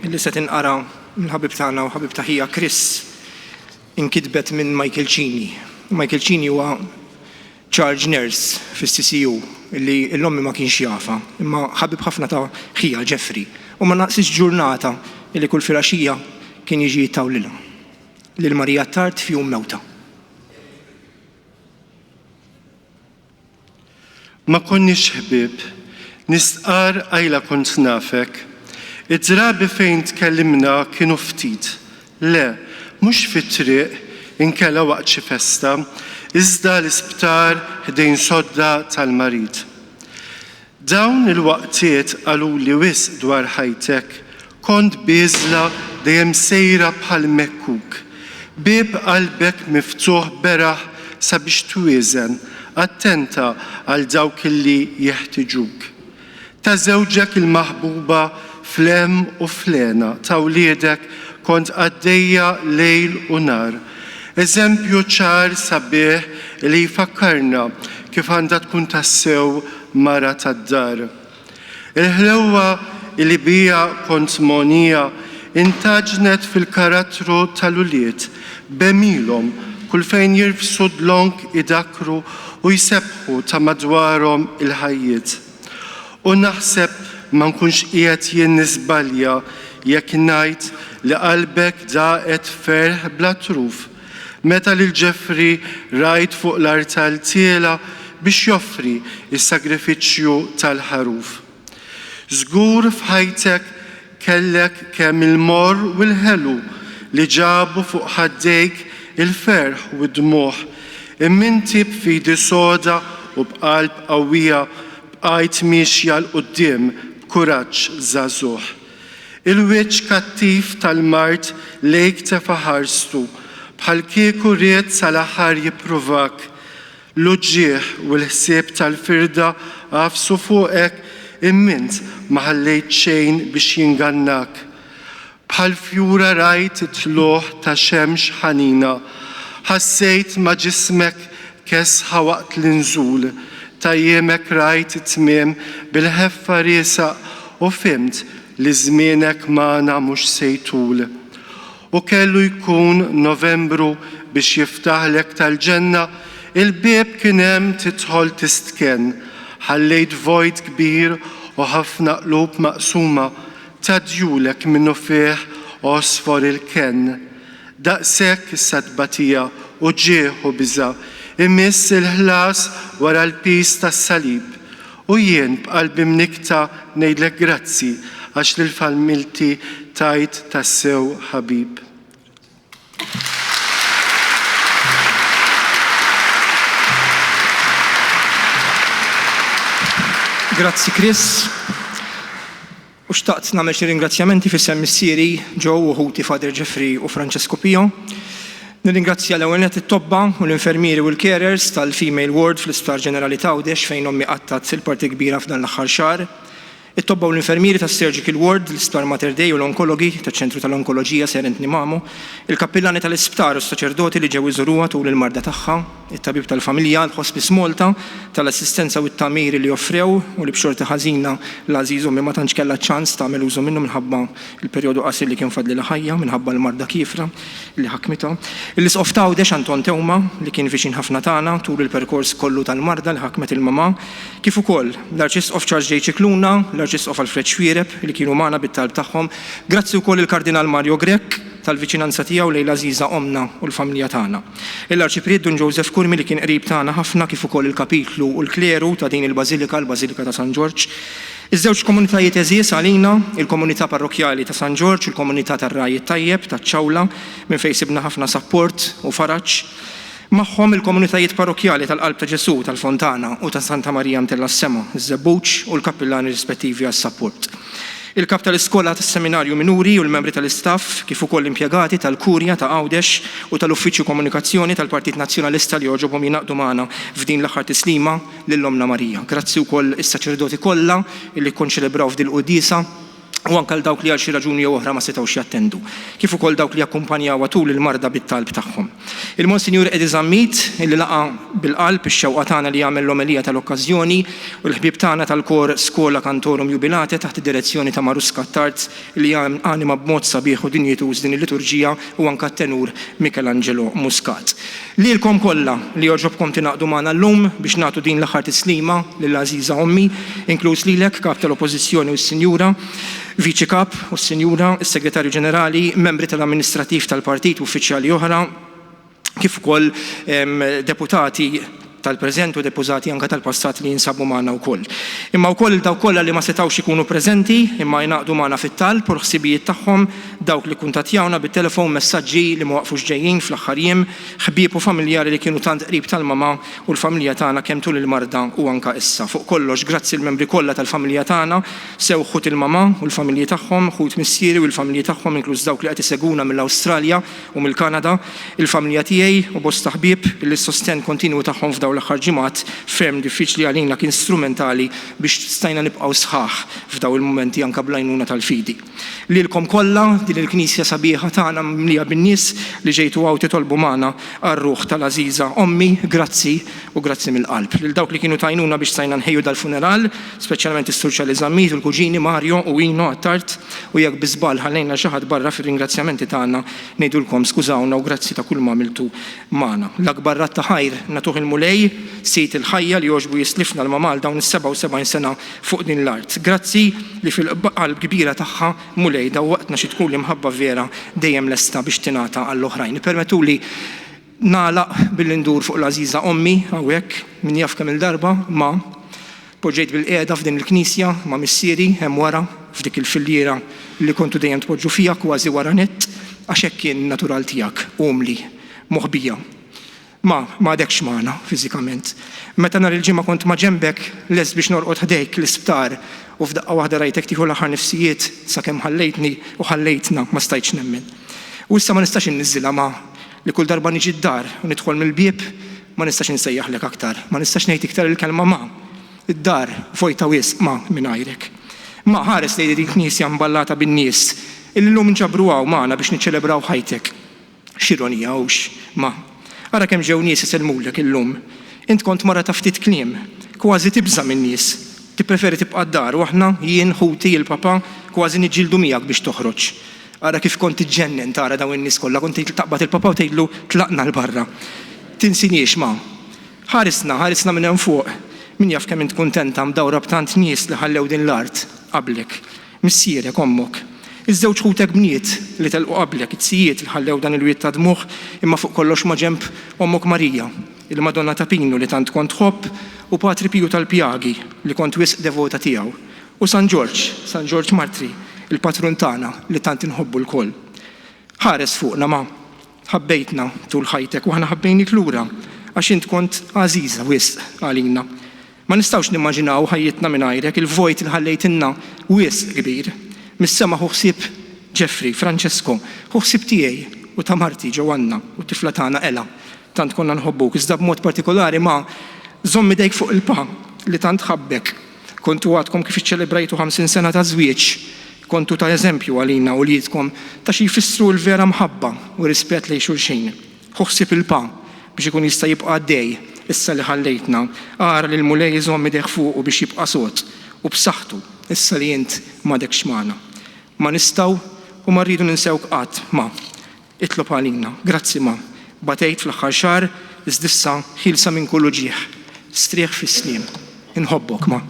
li se tinqara mill-ħabib tagħna u ħabib taħija Chris inkitbet minn Michael Cini. Michael Cini huwa charge nurse fis-CCU illi l-ommi ma kienx jafa, imma ħabib ħafna ta' ħija Jeffrey. U ma naqsix ġurnata illi kull filgħaxija kien jiġi jitawlilha lil Marija Tard fi jum mewta. Ma konniex ħbieb, nisqar għajla kont nafek. Id-drabi fejn tkellimna kienu ftit. Le, mhux fit-triq, inkella waqt xi festa, iżda l-isptar ħdejn sodda tal-marit. Dawn il-waqtiet qaluli wisq dwar ħajtek, kont biżla dejjem sejra bħal mekkuk. Bib qalbek miftuħ beraħ sabiex twieżen, attenta għal dawk illi jeħtiġuk. ta' żewġek il-maħbuba flem u flena, ta' wliedek kont għaddejja lejl u nar. Eżempju ċar sabiħ li jfakkarna kif għandha tkun tassew mara tad-dar. Il-ħlewwa li bija kont monija intaġnet fil-karattru tal-uliet bemilhom kull fejn jirfsu dlonk idakru u jsebħu ta' madwarhom il-ħajjiet. U naħseb ma nkunx qiegħed jien nisbalja jekk ngħid li qalbek daqet ferħ bla truf meta lil Ġeffri rajt fuq l-art tal-tiela biex joffri is-sagrifiċċju tal-ħaruf. Żgur f'ħajtek kellek kemm il-mor u l-ħelu li ġabu fuq ħaddejk il-ferħ u d-dmuħ, imminti b'fidi soda u b'qalb qawwija bqajt mixja l-qudiem b'kuraġġ żagħżugħ. Il-wiċċ kattiv tal-mart lejk tefaħarstu bħal kieku ried sal-aħħar jippruvak. L-uġġieħ u l-ħsieb tal-firda għafsu fuqek immint ma ħallejt xejn biex jingannak. Bħal fjura rajt it-tluħ ta' xemx ħanina, ħassejt ma' ġismek kesħa waqt l-inżul, ta' jemek rajt it-tmiem bil-ħeffa riesaq u fimt li żmienek magħna mhux sejtul. U kellu jkun Novembru biex jiftaħlek tal-ġenna, il-bieb kien hemm tidħol tistken, ħallejt vojt kbir u ħafna qlub maqsuma ta' djulek minnu fih osfor il-ken. Daqshekk is-sadbatija u ġieħu biża' imiss il-ħlas wara l-pis tas-salib. U jien b'qalbi mnikta ngħidlek grazzi għax lil familti tajt tassew ħabib. Grazzi Chris. U xtaqt nagħmel xi ringrazzjamenti fis-sem missieri Joe u ħuti Father Ġeffri u Francesco Pio. Nirringrazzja l-ewwel it-tobba u l-infermieri u l-carers tal-Female Ward fl-Isptar Ġenerali ta' Għawdex fejn ommi qattat il-parti kbira f'dan l-aħħar xahar. It-tobba u l-infermieri tas-Surgical Ward, l-Isptar Mater Dei u l-onkologi taċ-ċentru tal-onkoloġija Serent Nimamu, il-kappillani tal-isptar u s-saċerdoti li ġew iżuruha tul il-marda tagħha, it-tabib tal-familja, l-Hospice Malta, tal-assistenza u t-tamiri li offrew u li b'xorta ħażina l-għażiż ommi ma tantx kellha ċans tagħmel użu minnu minħabba il-perjodu qasir li kien fadli ħajja minħabba l-marda kifra li ħakmita. Il-Isqof ta' Għawdex Anton Tewma li kien viċin ħafna tagħna tul il-perkors kollu tal-marda li ħakmet il-mama, kif ukoll l-Arċisqof Charles J. Cicluna, l-Arċisqof Alfred Xwiereb li kienu magħna bit-talb tagħhom, grazzi wkoll il-Kardinal Mario Grech tal-viċinanza tiegħu lejn l-għażiża omna u l-familja tagħna. L-Arċipried Don Joseph Kurmi li kien qrib tagħna ħafna kif ukoll il-kapitlu u l-kleru ta' din il-Bażilika, l-Bażilika ta' San George. Iż-żewġ komunitajiet eżies għalina, il-komunità parrokjali ta' San George, il-komunità tar-Rajiet Tajjeb taċ-Ċawla minn fejn sibna ħafna support u faraġġ. Magħhom il-komunitajiet parrokjali tal-Qalb ta' Ġesu, tal-Fontana u ta' Santa Marija Mtella s-Sema, iż-Żebbuġ u l-kappillani rispettivi għas-support. Il-kap tal-iskola tas-seminarju minuri u l-membri tal-istaff kif ukoll l-impjegati tal-Kurja ta' Għawdex u tal-Uffiċċju Komunikazzjoni tal-Partit Nazzjonalista li joġobhom jinaqdu magħna f'din l-aħħar tislima lill-Omna Marija. Grazzi wkoll is-saċerdoti kollha li kkonċelebraw f'din il-quddiesa u anke dawk li għal xi raġuni jew oħra ma setgħux jattendu, kif ukoll dawk li akkumpanjaw tul il-marda bit-talb tagħhom. Il-Monsinjur Edi Zammit illi laqa bil-qalb ix-xewqa tagħna li jagħmel l-omelija tal-okkażjoni u l-ħbieb tagħna tal-kor Skola Kantorum Jubilate taħt id-direzzjoni ta' Marus Kattart li għanima b'mod sabiħ u dinjetuż din il-liturġija u anke t-tenur Michelangelo Muscat. Lilkom kollha li joġobkom tingħaqdu magħna llum biex nagħtu din l-aħħar tislima lill-għażiża ommi, inkluż lilek kap tal-Oppożizzjoni u s-Sinjura, Viċi Kap u s-Sinjura, is-Segretarju Ġenerali, membri tal-Amministrativ tal-Partit u uffiċjali oħra, kif ukoll deputati tal-preżent u deputati anke tal-passat li jinsabu magħna wkoll. Imma wkoll dawk kollha li ma setgħux ikunu preżenti imma jnaqdu magħna fit-talb u l-ħsibijiet tagħhom dawk li kuntattjawna bit-telefon messaġġi li ma waqfux ġejjin fl-aħħar jiem, ħbieb u familjari li kienu tant qrib tal-mama u l-familja tagħna kemm tul il-marda u anke issa. Fuq kollox, grazzi l-membri kollha tal-familja tagħna sew ħut il-mama u l-familji tagħhom, ħut missieri u l-familji tagħhom inkluż dawk li qed iseguna mill-Awstralja u mill-Kanada, il-familja tiegħi u bosta ħbieb li s-sosten kontinwu tagħhom f'dawn dawn l-aħħar ġimgħat ferm diffiċli għalina kien strumentali biex stajna nibqgħu sħaħ f'daw il-mumenti anke bl-għajnuna tal-fidi. Lilkom kollha din il-Knisja sabiħa tagħna mlija bin-nies li ġejtu għaw titolbu magħna għar-ruħ tal-Aziza Ommi, grazzi u grazzi mill-qalb. Lil dawk li kienu tajnuna biex stajna nħejju dal-funeral, speċjalment is-Sur Ċaliżammit u l-kuġini Mario u Ino għat-tard u jekk biżbal ħallejna xi ħadd barra fir-ringrazzjamenti tagħna ngħidulkom skużawna u grazzi ta' kull ma għamiltu magħna. L-akbar rat ta' ħajr nagħtuh il-mulej sejt il-ħajja li jogħġbu jislifna l-mamal dawn is-77 sena fuq din l-art. Grazzi li fil-qalb kbira tagħha mulej daw waqtna xi tkun li mħabba vera dejjem lesta biex tingħata għall-oħrajn. Permettuli nagħlaq billi ndur fuq l-Aziza Ommi hawnhekk min jaf kemm il-darba ma poġġejt bil-qiegħda f'din il-Knisja ma' missieri hemm wara f'dik il-filliera li kontu dejjem tpoġġu fija kważi wara nett għax hekk kien natural tiegħek umli, moħbija. Ma għadekx magħna fiżikament. Meta nhar il-ġimgħa kont ma' ġembek lest biex norqod ħdejk l-isptar u f'daqqa waħda rajtek tieħu l-aħħar nifsijiet sakemm ħallejtni u ħallejtna ma stajtx nemmen. U issa ma nistax inniżilha ma' li kull darba niġi d-dar u nidħol mill-bieb ma nistax insejjaħlek aktar, ma nistax ngħid iktar il-kelma ma' id-dar vojta wisq ma' mingħajrek. Ma' ħares lejn dik knisja mballata bin-nies illi llum nġabru għaw magħna biex niċċelebraw ħajtek. X'ironija hux ma' ara kemm ġew nies isellmulek illum. Int kont mara ta' ftit kliem, kważi tibża min-nies. Tippreferi tibqa' d-dar u aħna jien ħuti il-papa kważi niġġieldu miegħek biex toħroġ. Ara kif kont tiġġennen tara dawn in-nies kollha, kont taqbad il-papa u tgħidlu tlaqna l-barra. Tinsinix ma' ħarisna minn hemm fuq. Min jaf kemm int kuntenta mdawra b'tant nies li ħallew din l-art qablek. Missierek ommok. Iż-żewġ ħutek bniet li telqu qablek, it-sijiet li ħallew dan il-wiet ta' dmuħ imma fuq kollox ma' ġenb ommok Marija, il-Madonna ta' Pinu li tant kont tħobb u Patri Piju tal-Pjagi li kont wisq devota tiegħu. U San George Martri, il-patrun tagħna li tant inħobbu l-koll. Ħares fuqna ma' ħabbejtna tul ħajtek u aħna ħabbejnik lura għax int kont għażiża wisq għalina. Ma nistgħux nimmaġinaw ħajjitna mingħajrek il-vojt li ħallejtilna wisq kbir. Mis-sema ħuħsib Jeffrey, Francesco, ħuħsib tiegħi u ta' Marti Ġowanna u tifla tagħna Ela. Tant konna nħobbuk, iżda b'mod partikolari ma' żomm idejk fuq il-pa li tant ħabbek. Kontu għadkom kif iċċelebrajtu 50 sena ta' żwieġ, kontu ta' eżempju għalina u liedkom ta' xi jfissru l-vera mħabba u rispett lejn xulxin. Ħuħsib il-pa biex ikun jista' jibqa' għaddej issa li ħallejtna, ara li l-mulej iżomm idejh fuq biex jibqa' sod u b'saħħtu issa li int m'għadekx magħna. Ma nistgħu u ma rridu ninsewk qatt ma' itlob għalina. Grazzi ma' batejt fl-aħħar xahar iżdissa ħilsa minn kullu ġieħ. Strieħ fis-sniem. Inħobbok ma'.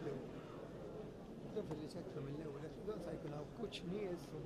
seklu. Dak li seklu mill-ewwel, dak se jkun hawn kuċ nies u